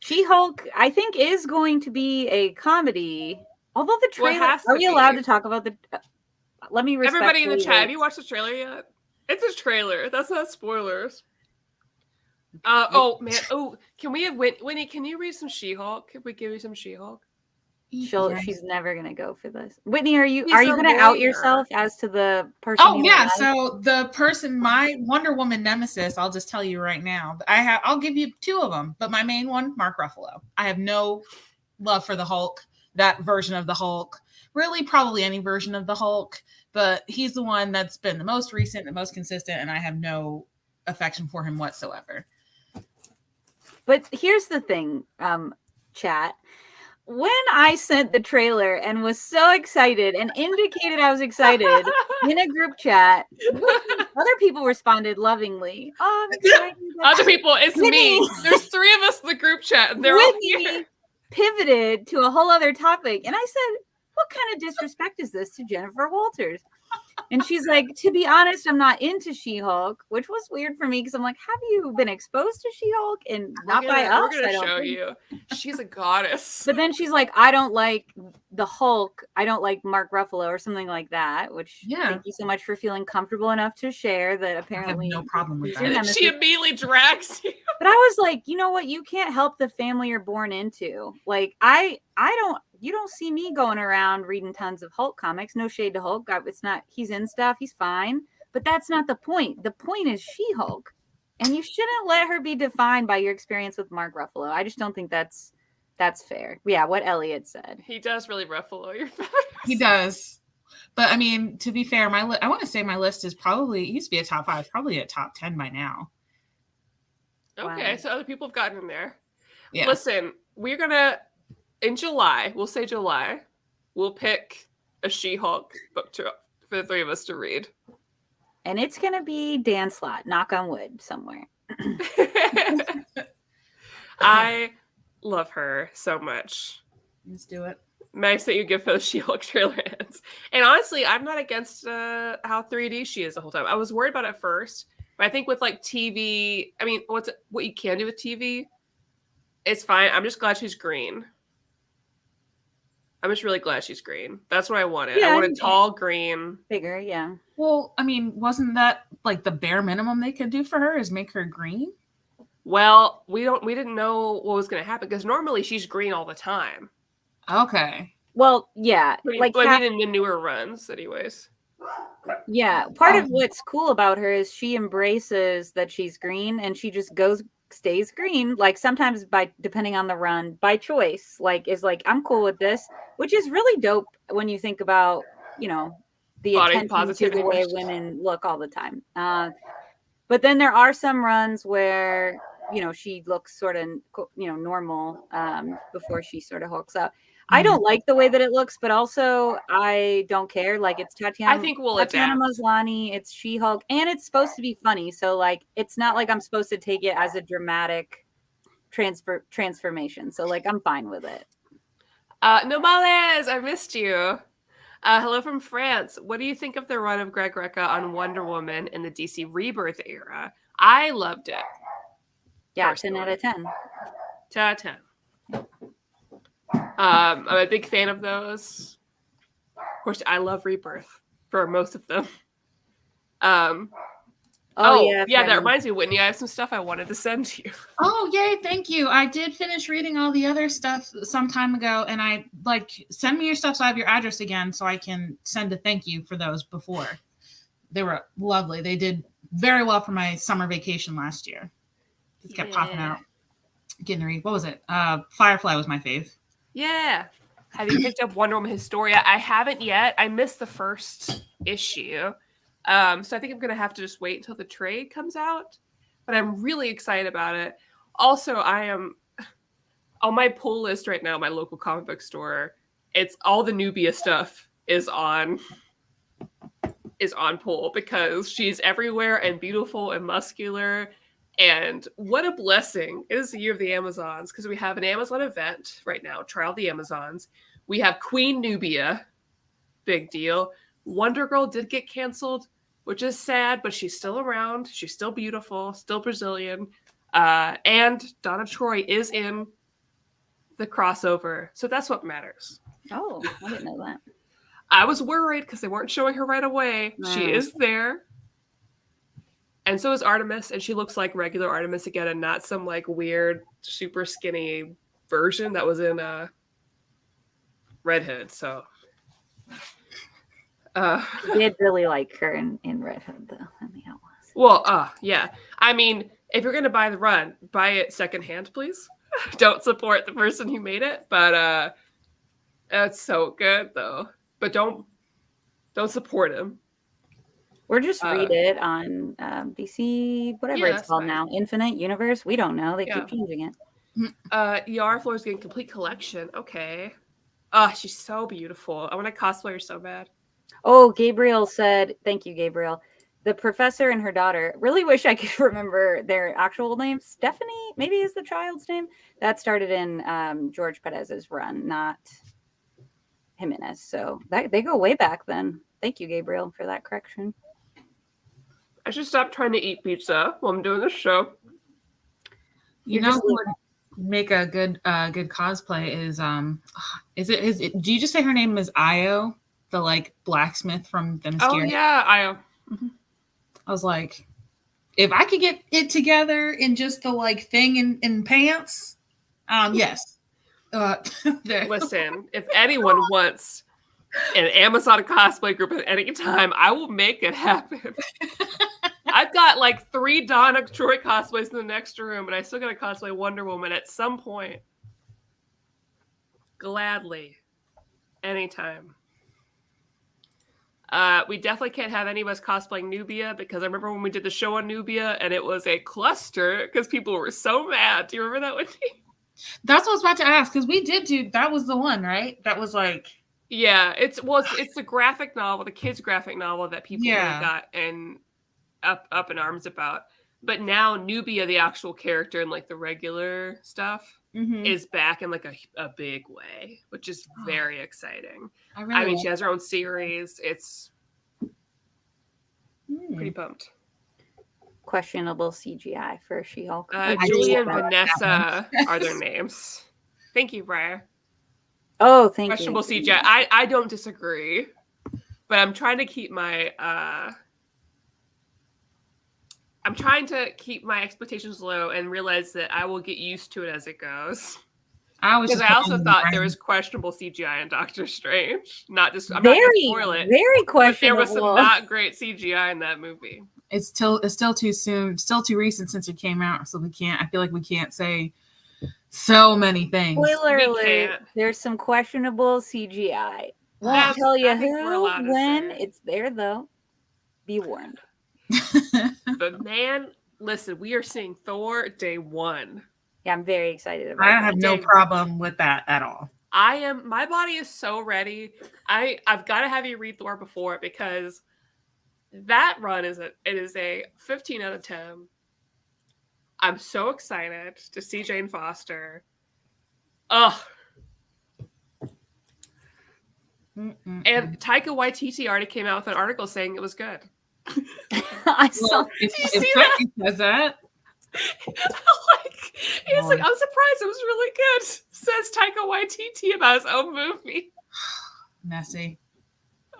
She-Hulk, I think, is going to be a comedy. Although the Well, it trailer, has are to we allowed be. to talk about the? Let me Everybody in the respectfully chat, have wait. you watched the trailer yet? It's a trailer. That's not spoilers. Oh man. Oh, can we have Winnie? Can you read some She-Hulk? Can we give you some She-Hulk? Yeah. She's never gonna go for this. Whitney, are you He's a gonna out lawyer. yourself as to the person? Oh you yeah, like? so the person, my Wonder Woman nemesis, I'll just tell you right now. I'll give you two of them, but my main one, Mark Ruffalo. I have no love for the Hulk, that version of the Hulk. Really, probably any version of the Hulk, but he's the one that's been the most recent, the most consistent, and I have no affection for him whatsoever. But here's the thing, chat. When I sent the trailer and was so excited and indicated I was excited in a group chat, other people responded lovingly. Oh, I'm excited. Other people, it's Whitney. me. There's 3 of us in the group chat, and they're all here. Whitney pivoted to a whole other topic, and I said, "What kind of disrespect is this to Jennifer Walters?" And she's like, "To be honest, I'm not into She-Hulk," which was weird for me because I'm like, "Have you been exposed to She-Hulk and not by us?" We're gonna show you. She's a goddess. But then she's like, "I don't like the Hulk. I don't like Mark Ruffalo," or something like that. Which, thank you so much for feeling comfortable enough to share that. Apparently, I have no problem with And that. then she immediately drags you. But I was like, you know what? You can't help the family you're born into. Like, you don't see me going around reading tons of Hulk comics. No shade to Hulk. It's not, he's in stuff. He's fine. But that's not the point. The point is She-Hulk. And you shouldn't let her be defined by your experience with Mark Ruffalo. I just don't think that's fair. Yeah, what Elliot said. He does really Ruffalo your feathers. He does. But I mean, to be fair, I want to say my list is probably, it used to be a top 5, probably a top 10 by now. Okay, so other people have gotten in there. Yeah. Listen, we're gonna, in July, we'll say July, we'll pick a She-Hulk book for the 3 of us to read. And it's going to be Dan Slott, knock on wood, somewhere. I love her so much. Let's do it. Nice that you give her the She-Hulk trailer ends. And honestly, I'm not against how 3D she is the whole time. I was worried about it at first, but I think with like TV, I mean, what you can do with TV, it's fine. I'm just glad she's green. I'm just really glad she's green. That's what I wanted. Yeah, I wanted tall, green. Bigger, yeah. Well, I mean, wasn't that like the bare minimum they could do for her is make her green? Well, we didn't know what was going to happen because normally she's green all the time. Okay. Well, yeah. I mean, in the newer runs, anyways. Yeah. Part of what's cool about her is she embraces that she's green and she just stays green. Like sometimes depending on the run, by choice, is like, I'm cool with this, which is really dope when you think about, the Body attention to positivity the way women look all the time. But then there are some runs where, she looks sort of, normal before she sort of hulks up. I don't like the way that it looks, but also I don't care. Like it's Tatiana. I think we'll Tatiana adapt. Maslany. It's She-Hulk, and it's supposed to be funny. So like, it's not like I'm supposed to take it as a dramatic transformation. So like, I'm fine with it. Nomales, I missed you. Hello from France. What do you think of the run of Greg Rucka on Wonder Woman in the DC Rebirth era? I loved it. Yeah, personally. 10 out of 10. 10 out of 10. I'm a big fan of those. Of course, I love Rebirth for most of them. Yeah, that reminds me, Whitney, I have some stuff I wanted to send to you. Oh, yay, thank you. I did finish reading all the other stuff some time ago, and I send me your stuff so I have your address again so I can send a thank you for those before. They were lovely. They did very well for my summer vacation last year. Just kept popping out. Getting to read. What was it? Firefly was my fave. Yeah. Have you picked up Wonder Woman Historia? I haven't yet. I missed the first issue. So I think I'm going to have to just wait until the trade comes out. But I'm really excited about it. Also, I am on my pull list right now, my local comic book store. It's all the Nubia stuff is on pull because she's everywhere and beautiful and muscular. And what a blessing. It is the year of the Amazons because we have an Amazon event right now, Trial of the Amazons. We have Queen Nubia, big deal. Wonder Girl did get canceled, which is sad, but she's still around. She's still beautiful, still Brazilian. And Donna Troy is in the crossover. So that's what matters. Oh, I didn't know that. I was worried because they weren't showing her right away. No. She is there. And so is Artemis, and she looks like regular Artemis again and not some like weird, super skinny version that was in Red Hood. So I did really like her in Red Hood though, in the Outlaws. Well, yeah. I mean, if you're gonna buy the run, buy it secondhand, please. Don't support the person who made it, but it's so good though. But don't support him. Or just read it on DC, whatever it's called now. Infinite Universe. We don't know. They keep changing it. Yara Floor's getting complete collection. Okay. She's so beautiful. I want to cosplay her so bad. Oh, Gabriel said, thank you, Gabriel. The professor and her daughter. Really wish I could remember their actual names. Stephanie, maybe is the child's name. That started in George Perez's run, not Jimenez. So they go way back then. Thank you, Gabriel, for that correction. I should stop trying to eat pizza while I'm doing this show. You know who would make a good cosplay is do you just say her name is Io, the like blacksmith from Them Scared? Oh yeah, Io. Mm-hmm. I was like, if I could get it together in just the like thing in pants, yes. Listen, if anyone wants an Amazon cosplay group at any time, I will make it happen. I've got like 3 Donna Troy cosplays in the next room, and I still got to cosplay Wonder Woman at some point. Gladly. Anytime. We definitely can't have any of us cosplaying Nubia because I remember when we did the show on Nubia and it was a cluster because people were so mad. Do you remember that, Wendy? That's what I was about to ask because we did that was the one, right? That was like... Yeah, it's the graphic novel, the kids' graphic novel that people really got and up in arms about. But now Nubia, the actual character in like the regular stuff, is back in like a big way, which is very exciting. I mean, she has her own series. It's pretty pumped. Questionable CGI for She-Hulk. Julia and Vanessa are their names. Thank you, Briar. Oh, thank you. Questionable CGI. I don't disagree, but I'm trying to keep my expectations low and realize that I will get used to it as it goes. Because I also thought there was questionable CGI in Doctor Strange. I'm not gonna spoil it. Very questionable. But there was some not great CGI in that movie. It's still too soon, still too recent since it came out, so I feel like we can't say so many things. Spoiler alert, there's some questionable CGI. Won't tell you who, when. It's there, though. Be warned. But man, listen, we are seeing Thor day 1. Yeah, I'm very excited about it. I have no problem with that at all. My body is so ready. I've got to have you read Thor before because that run is a 15 out of 10. I'm so excited to see Jane Foster. Ugh. And Taika Waititi already came out with an article saying it was good. I saw. Did you see that? Says that. He's like, I'm surprised it was really good. Says Taika Waititi about his own movie. Messy.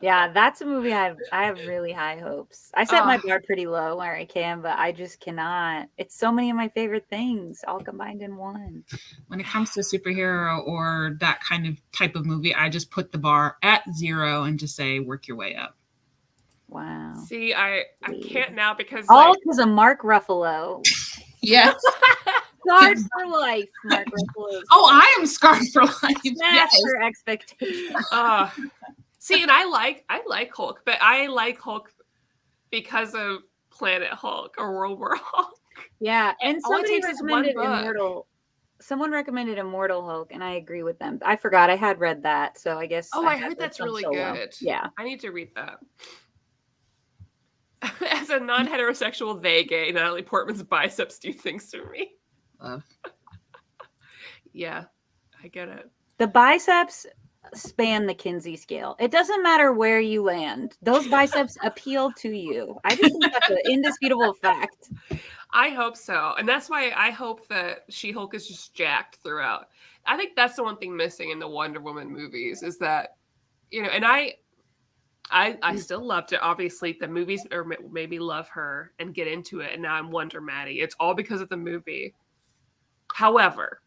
Yeah, that's a movie I have really high hopes. I set my bar pretty low where I can, but I just cannot. It's so many of my favorite things all combined in one. When it comes to superhero or that kind of type of movie, I just put the bar at 0 and just say, work your way up. Wow. See, I can't now because all because of Mark Ruffalo. Yes. Scarred for life, Mark Ruffalo. Oh, I am scarred for life. Smash your expectations. See, and I like Hulk, but I like Hulk because of Planet Hulk or World War Hulk. Yeah, and All it somebody takes is one recommended book. Immortal. Someone recommended Immortal Hulk, and I agree with them. I forgot I had read that, so I guess Oh, I I had heard read that's some really solo. good. Yeah, I need to read that. As a non-heterosexual they gay, Natalie Portman's biceps do things to me. Love. Yeah, I get it. the biceps span the Kinsey scale. It doesn't matter where you land; those biceps appeal to you. I just think that's an indisputable fact. I hope so. And that's why I hope that She-Hulk is just jacked throughout. I think that's the one thing missing in the Wonder Woman movies is that, and I still loved it. Obviously, the movies made me love her and get into it, and now I'm Wonder Maddie. It's all because of the movie. However,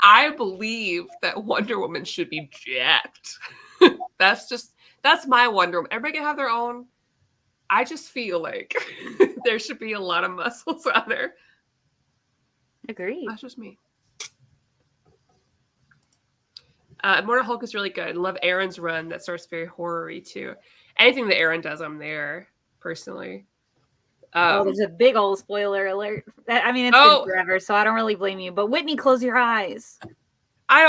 I believe that Wonder Woman should be jacked. That's my Wonder Woman. Everybody can have their own. I just feel like there should be a lot of muscles on her. Agreed. That's just me. Immortal Hulk is really good. I love Aaron's run. That starts very horror-y too. Anything that Aaron does, I'm there personally. There's a big old spoiler alert. I mean, it's been forever, so I don't really blame you. But Whitney, close your eyes.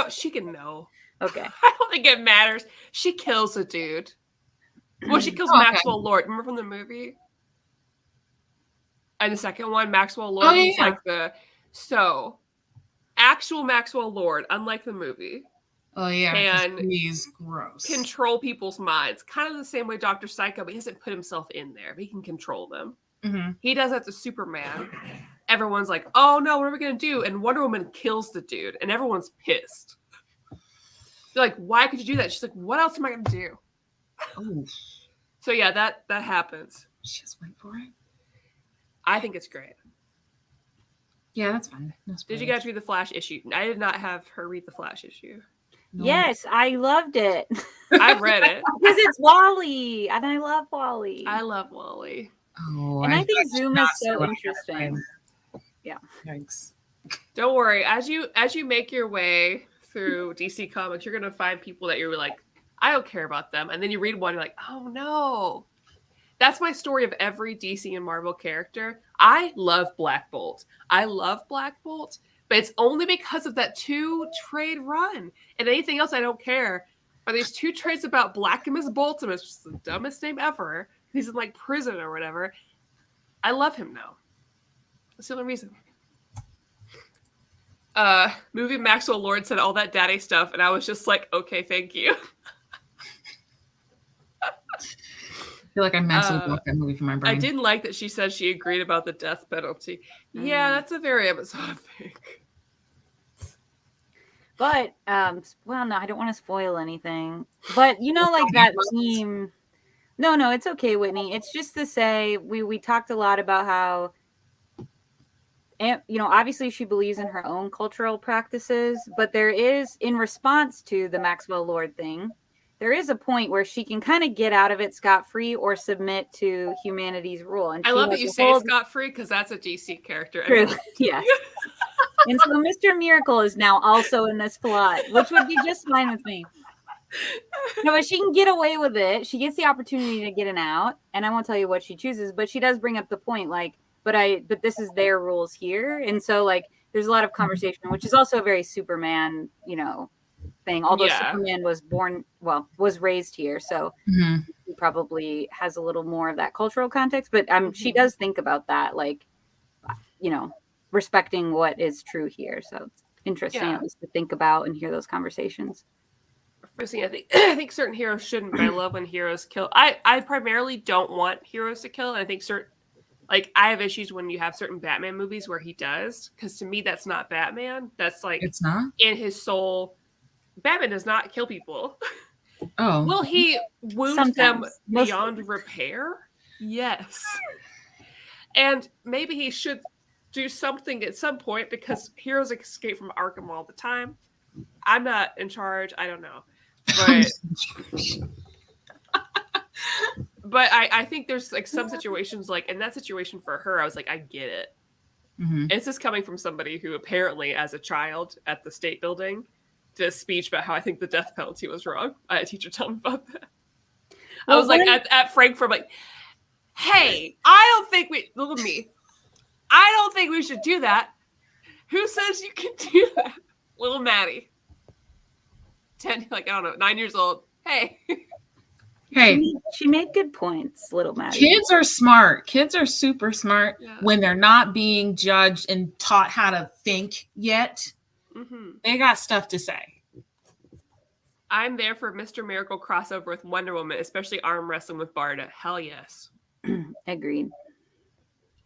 She can know. Okay. I don't think it matters. She kills a dude. Well, she kills Maxwell Lord. Remember from the movie? And the second one, Maxwell Lord, he's like actual Maxwell Lord, unlike the movie. Oh yeah, and he's gross. Control people's minds, kind of the same way Dr. Psycho, but he doesn't put himself in there. But he can control them. Mm-hmm. He does that to Superman. Everyone's like, "Oh no, what are we gonna do?" And Wonder Woman kills the dude, and everyone's pissed. They're like, "Why could you do that?" She's like, "What else am I gonna do?" Oh. So yeah, that happens. Just wait for it. I think it's great. Yeah, that's fine. No did you guys read the Flash issue? I did not have her read the Flash issue. No. Yes, I loved it. I read it. Because it's Wally, and I love Wally. I love Wally. Oh, and I think Zoom is so interesting. Yeah. Thanks. Don't worry. As you make your way through DC Comics, you're gonna find people that you're like, I don't care about them. And then you read one, you're like, oh no. That's my story of every DC and Marvel character. I love Black Bolt. But it's only because of that 2-trade run. And anything else, I don't care. But these 2 trades about Blackimus Boltimus, which is the dumbest name ever. He's in like prison or whatever. I love him now. That's the only reason. Movie Maxwell Lord said all that daddy stuff, and I was just like, okay, thank you. I feel like I mentally blocked that movie from my brain. I didn't like that she said she agreed about the death penalty. Yeah, that's a very Amazon thing. But, well, no, I don't want to spoil anything. But, like that meme. No, it's okay, Whitney. It's just to say we talked a lot about how, obviously she believes in her own cultural practices, but there is, in response to the Maxwell Lord thing, there is a point where she can kind of get out of it scot-free or submit to humanity's rule. And I love that you say scot-free because that's a DC character. True. Yes. And so Mr. Miracle is now also in this plot, which would be just fine with me. No, but she can get away with it. She gets the opportunity to get an out, and I won't tell you what she chooses, but she does bring up the point, like, but this is their rules here. And so, like, there's a lot of conversation, which is also a very Superman, thing. Although Superman was raised here, so he probably has a little more of that cultural context. But she does think about that, like, respecting what is true here. So it's interesting at least to think about and hear those conversations. I think certain heroes shouldn't, but I love when heroes kill. I primarily don't want heroes to kill, and I think I have issues when you have certain Batman movies where he does, because to me that's not Batman. That's like it's not in his soul. Batman does not kill people. Oh, will he wound them beyond repair? Yes. And maybe he should do something at some point, because heroes escape from Arkham all the time. I'm not in charge. I don't know. But I think there's like some situations, like in that situation for her, I was like, I get it. Mm-hmm. It's just coming from somebody who apparently, as a child at the state building, did a speech about how I think the death penalty was wrong. I had a teacher tell me about that. Well, I was like at Frankfurt, like, hey, I don't think we look at me. I don't think we should do that. Who says you can do that? Little Maddie. 10, like, I don't know, 9 years old. Hey. Hey, she made good points, little Maddie. Kids are smart. Kids are super smart Yeah. when they're not being judged and taught how to think yet. Mm-hmm. They got stuff to say. I'm there for Mr. Miracle crossover with Wonder Woman, especially arm wrestling with Barda. Hell yes. Agreed.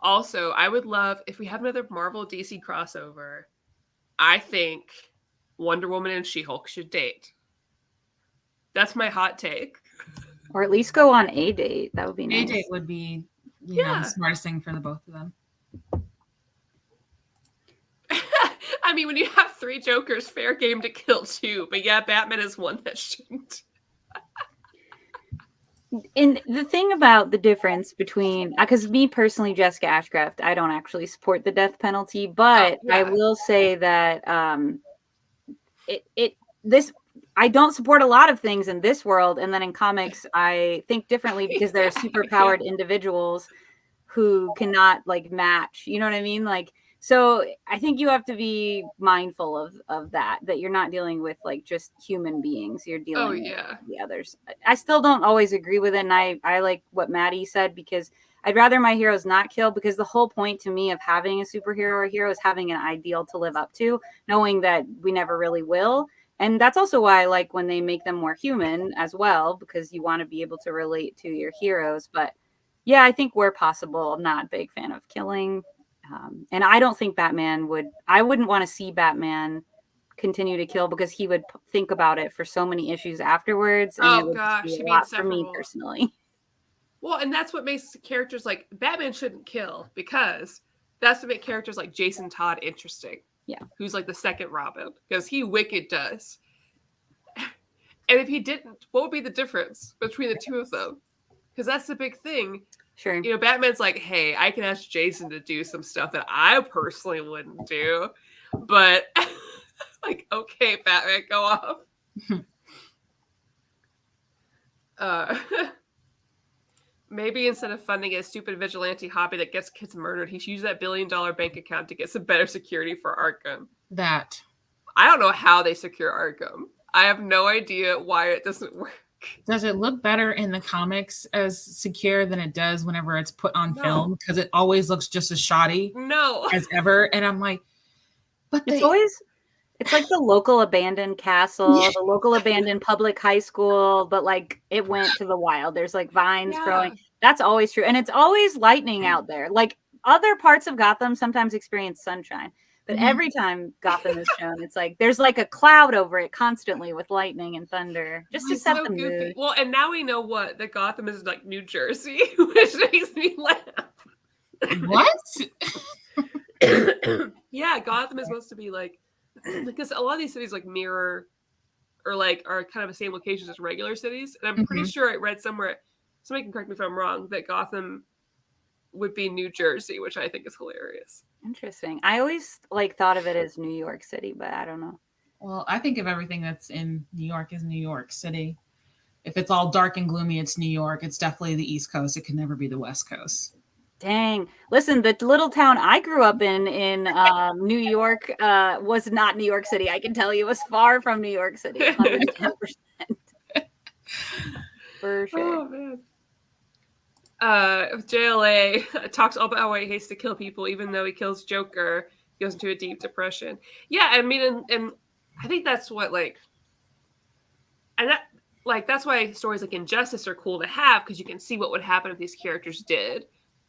Also, I would love if we have another Marvel DC crossover. I think Wonder Woman and She-Hulk should date. That's my hot take. Or at least go on a date. That would be nice. A date would be, you know, the smartest thing for the both of them. I mean, when you have 3 Jokers, fair game to kill 2. But yeah, Batman is one that shouldn't. And the thing about the difference between, because me personally, Jessica Ashcraft, I don't actually support the death penalty, but I will say that I don't support a lot of things in this world, and then in comics, I think differently because there are superpowered individuals who cannot like match. You know what I mean? Like, so I think you have to be mindful of that you're not dealing with like just human beings. You're dealing with the others. I still don't always agree with it. And I like what Maddie said, because I'd rather my heroes not kill, because the whole point to me of having a superhero or hero is having an ideal to live up to, knowing that we never really will. And that's also why I like when they make them more human as well, because you want to be able to relate to your heroes. But yeah, I think where possible, I'm not a big fan of killing. And I don't think I wouldn't want to see Batman continue to kill, because he would think about it for so many issues afterwards. And it would be a lot for me personally. Well, and that's what makes characters like Batman shouldn't kill, because that's what makes characters like Jason Todd interesting. Yeah. Who's like the second Robin, because he wicked does. And if he didn't, what would be the difference between the two of them? Because that's the big thing. Sure. You know, Batman's like, hey, I can ask Jason to do some stuff that I personally wouldn't do. But, like, okay, Batman, go off. Maybe instead of funding a stupid vigilante hobby that gets kids murdered, he should use that $1 billion bank account to get some better security for Arkham. That. I don't know how they secure Arkham. I have no idea why it doesn't work. Does it look better in the comics as secure than it does whenever it's put on film? Because it always looks just as shoddy as ever. And I'm like, but it's like the local abandoned castle, the local abandoned public high school, but like it went to the wild. There's like vines growing. That's always true. And it's always lightning out there. Like other parts of Gotham sometimes experience sunshine. But every time Gotham is shown, it's like there's like a cloud over it constantly with lightning and thunder, just to set the mood. Well, and now we know that Gotham is like New Jersey, which makes me laugh. What? Yeah, Gotham is supposed to be like, because a lot of these cities like mirror or like are kind of the same locations as regular cities. And I'm pretty sure I read somewhere, somebody can correct me if I'm wrong, that Gotham would be New Jersey, which I think is hilarious. Interesting. I always like thought of it as New York City, but I don't know. Well, I think of everything that's in New York as New York City. If it's all dark and gloomy, it's New York. It's definitely the East Coast. It can never be the West Coast. Dang. Listen, the little town I grew up in New York was not New York City. I can tell you it was far from New York City. 110%. For sure. Oh, man. JLA talks all about how he hates to kill people, even though he kills Joker. He goes into a deep depression. Yeah, I mean, and I think that's what that's why stories like Injustice are cool to have, because you can see what would happen if these characters did.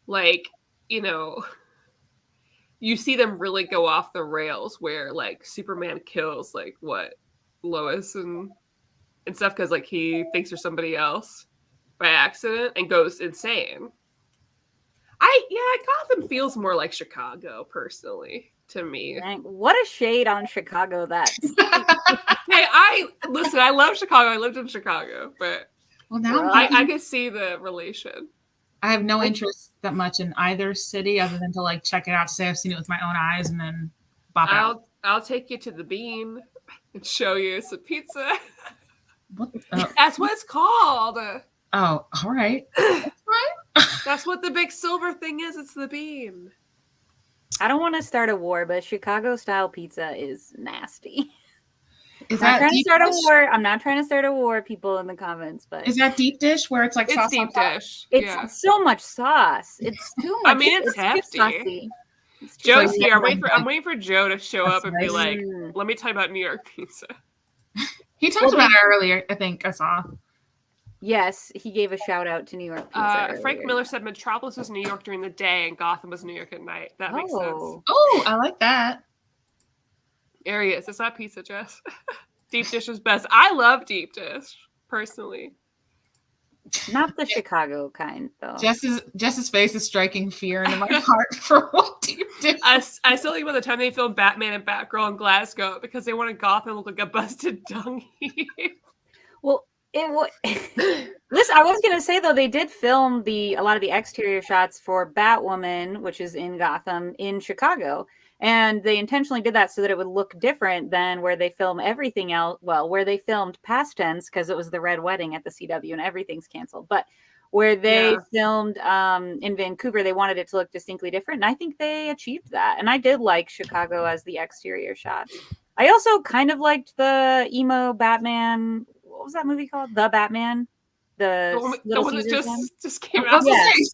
Like, you know, you see them really go off the rails, where like Superman kills like Lois and stuff because like he thinks there's somebody else by accident and goes insane. Gotham feels more like Chicago personally to me. Dang, what a shade on Chicago that's. Hey, I love Chicago. I lived in Chicago, but now I can see the relation. I have no interest that much in either city other than to like check it out to say I've seen it with my own eyes and then bop out. I'll take you to the Bean. and show you some pizza. What? That's what it's called. Oh, all right. That's what the big silver thing is. It's the bean. I don't want to start a war, but Chicago style pizza is nasty. Is Not that trying to deep start a dish? war. I'm not trying to start a war, people in the comments, but Is that deep dish where it's like It's sauce on deep top? dish. it's Yeah. so much sauce. It's too much. I mean, it's too hefty. saucy. It's too Joe's saucy. here. I'm waiting for Joe to show That's up and be nice. like, "Let me tell you about New York pizza." He talked about it earlier. I think I saw. Yes, he gave a shout out to New York pizza. Frank earlier. Miller said Metropolis was New York during the day and Gotham was New York at night. That makes sense. Oh, I like that. There he is. It's not pizza, Jess. Deep dish is best. I love deep dish, personally. Not the Chicago kind, though. Jess's face is striking fear into my heart for what deep dish. I still think about the time they filmed Batman and Batgirl in Glasgow because they wanted Gotham to look like a busted dung heap. Well, it was. Listen, I was gonna say though, they did film a lot of the exterior shots for Batwoman, which is in Gotham, in Chicago, and they intentionally did that so that it would look different than where they film everything else. Well, where they filmed past tense because it was the Red Wedding at the CW and everything's canceled, but where they filmed in Vancouver, they wanted it to look distinctly different, and I think they achieved that. And I did like Chicago as the exterior shots. I also kind of liked the emo Batman. What was that movie called? The Batman. The one that just came out. Yes.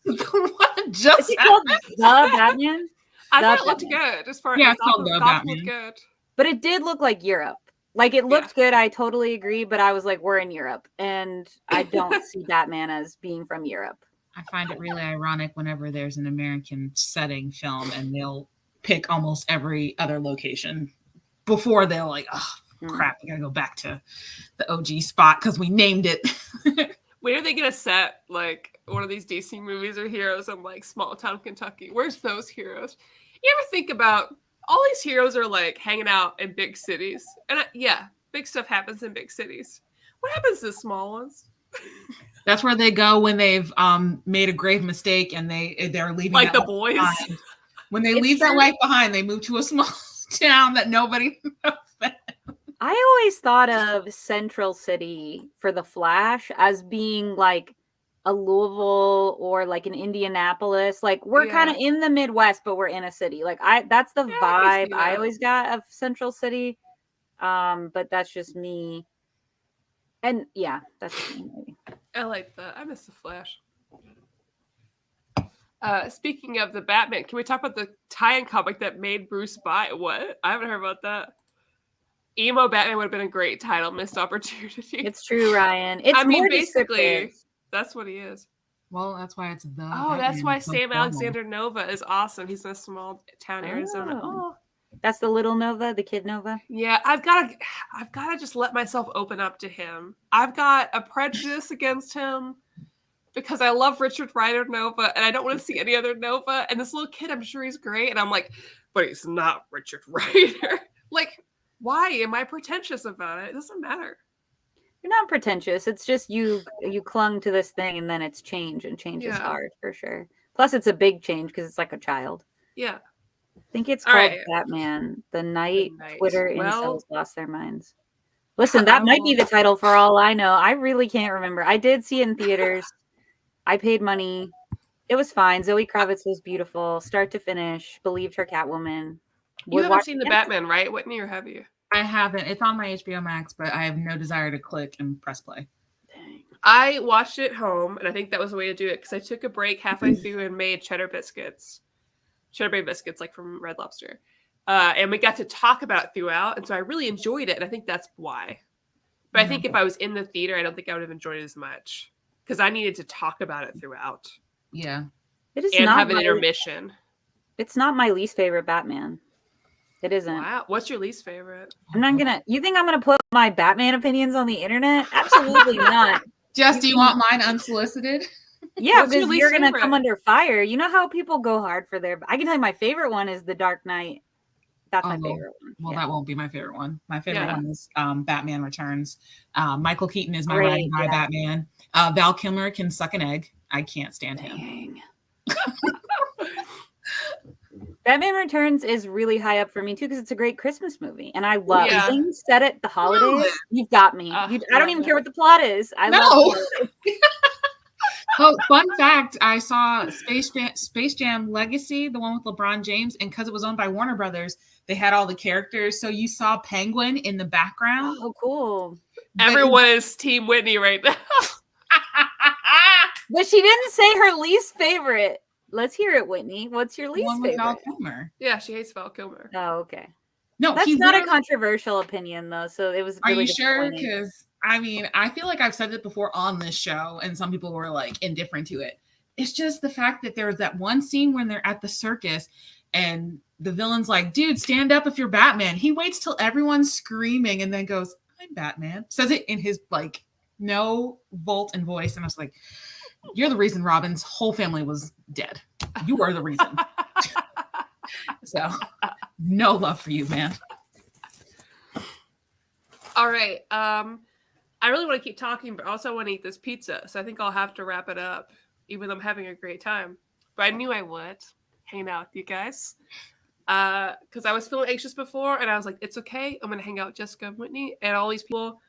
Just Is it called The Batman? I thought it looked good. As far as called The Gotham Batman. looked good. But it did look like Europe. Like it looked good. I totally agree. But I was like, we're in Europe, and I don't see Batman as being from Europe. I find it really ironic whenever there's an American setting film and they'll pick almost every other location before they're like, oh crap, I gotta go back to the OG spot because we named it. When are they gonna set like one of these DC movies or heroes in like small town Kentucky? Where's those heroes? You ever think about all these heroes are like hanging out in big cities, and big stuff happens in big cities. What happens to small ones? That's where they go when they've made a grave mistake and they're leaving like the boys. Behind. When they leave that life behind, they move to a small town that nobody knows. I always thought of Central City for the Flash as being like a Louisville or like an Indianapolis. Like we're kind of in the Midwest, but we're in a city. Like that's the vibe I always got of Central City. But that's just me. And that's just me. Maybe. I like that. I miss the Flash. Speaking of the Batman, can we talk about the tie-in comic that made Bruce buy what? I haven't heard about that. Emo Batman would have been a great title, missed opportunity. It's true, Ryan. It's more basically that's what he is. Well, that's why it's the. Oh, that's why Sam Alexander Nova is awesome. He's in a small town, Arizona. Oh, that's the little Nova, the kid Nova. Yeah, I've got to just let myself open up to him. I've got a prejudice against him because I love Richard Rider Nova, and I don't want to see any other Nova. And this little kid, I'm sure he's great, and I'm like, but he's not Richard Rider. Like, why am I pretentious about it? It doesn't matter. You're not pretentious. It's just you clung to this thing and then it's change, and change is hard for sure. Plus it's a big change because it's like a child. Yeah. I think it's called Batman. The night Twitter incels lost their minds. Listen, that might be the title for all I know. I really can't remember. I did see it in theaters. I paid money. It was fine. Zoe Kravitz was beautiful, start to finish. Believed her Catwoman. You haven't seen the Batman, right, Whitney, or have you? I haven't. It's on my HBO Max, but I have no desire to click and press play. Dang. I watched it at home, and I think that was the way to do it because I took a break halfway through and made cheddar bay biscuits, like from Red Lobster. And we got to talk about it throughout, and so I really enjoyed it, and I think that's why. But I think if I was in the theater, I don't think I would have enjoyed it as much because I needed to talk about it throughout. Yeah. It is and not have an intermission. It's not my least favorite Batman. It isn't. Wow. What's your least favorite? You think I'm gonna put my Batman opinions on the internet? Absolutely not. Jess, do you want mine unsolicited? Yeah, because you're gonna come under fire. You know how people go hard for their. I can tell you my favorite one is The Dark Knight. That's my favorite one. Well, that won't be my favorite one. My favorite one is Batman Returns. Michael Keaton is my Batman. Val Kilmer can suck an egg. I can't stand him. Batman Returns is really high up for me too because it's a great Christmas movie, and I love Yeah. things set at the holidays. You've got me. I don't love even it. care what the plot is. I love the No. holidays. Oh, fun fact, I saw Space Jam Legacy, the one with LeBron James, and because it was owned by Warner Brothers, they had all the characters. So you saw Penguin in the background. Oh, cool. Everyone is Team Whitney right now. But she didn't say her least favorite. Let's hear it, Whitney. What's your The least one with Val favorite? Kilmer. Yeah, she hates Val Kilmer. Oh, okay. No, That's he not a literally- controversial opinion, though. So it was Are really you sure? disappointing. Because I mean, I feel like I've said it before on this show, and some people were like indifferent to it. It's just the fact that there was that one scene when they're at the circus, and the villain's like, "Dude, stand up if you're Batman." He waits till everyone's screaming, and then goes, "I'm Batman." Says it in his like no vault and voice, and I was like, "You're the reason Robin's whole family was dead. You are the reason." So, no love for you, man. All right. I really want to keep talking, but also I want to eat this pizza. So I think I'll have to wrap it up, even though I'm having a great time. But I knew I would hang out with you guys. Because I was feeling anxious before, and I was like, it's okay. I'm going to hang out with Jessica and Whitney, and all these people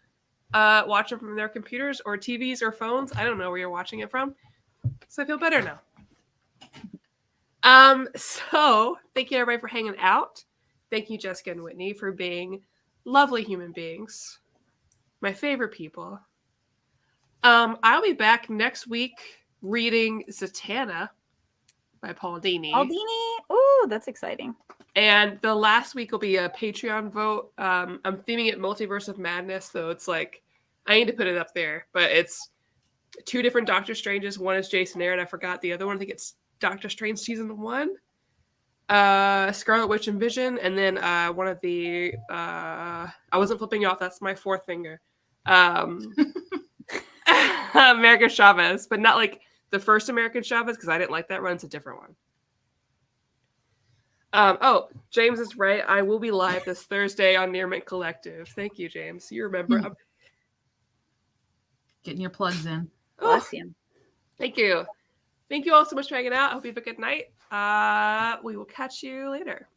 watch it from their computers or TVs or phones. I don't know where you're watching it from. So I feel better now. So thank you everybody for hanging out. Thank you, Jessica and Whitney, for being lovely human beings. My favorite people. I'll be back next week reading Zatanna by Paul Dini. Paul Dini? Oh, that's exciting. And the last week will be a Patreon vote. I'm theming it Multiverse of Madness, so it's like I need to put it up there. But it's 2 different Doctor Stranges. One is Jason Aaron. I forgot the other one. I think it's Doctor Strange Season 1. Scarlet Witch and Vision, and then one of the I wasn't flipping you off, that's my 4th finger. American Chavez, but not like the first American Chavez, because I didn't like that run. It's a different one. Oh, James is right. I will be live this Thursday on Near Mint Collective. Thank you, James. You remember. Getting your plugs in. Bless you. Thank you. Thank you all so much for hanging out. I hope you have a good night. We will catch you later.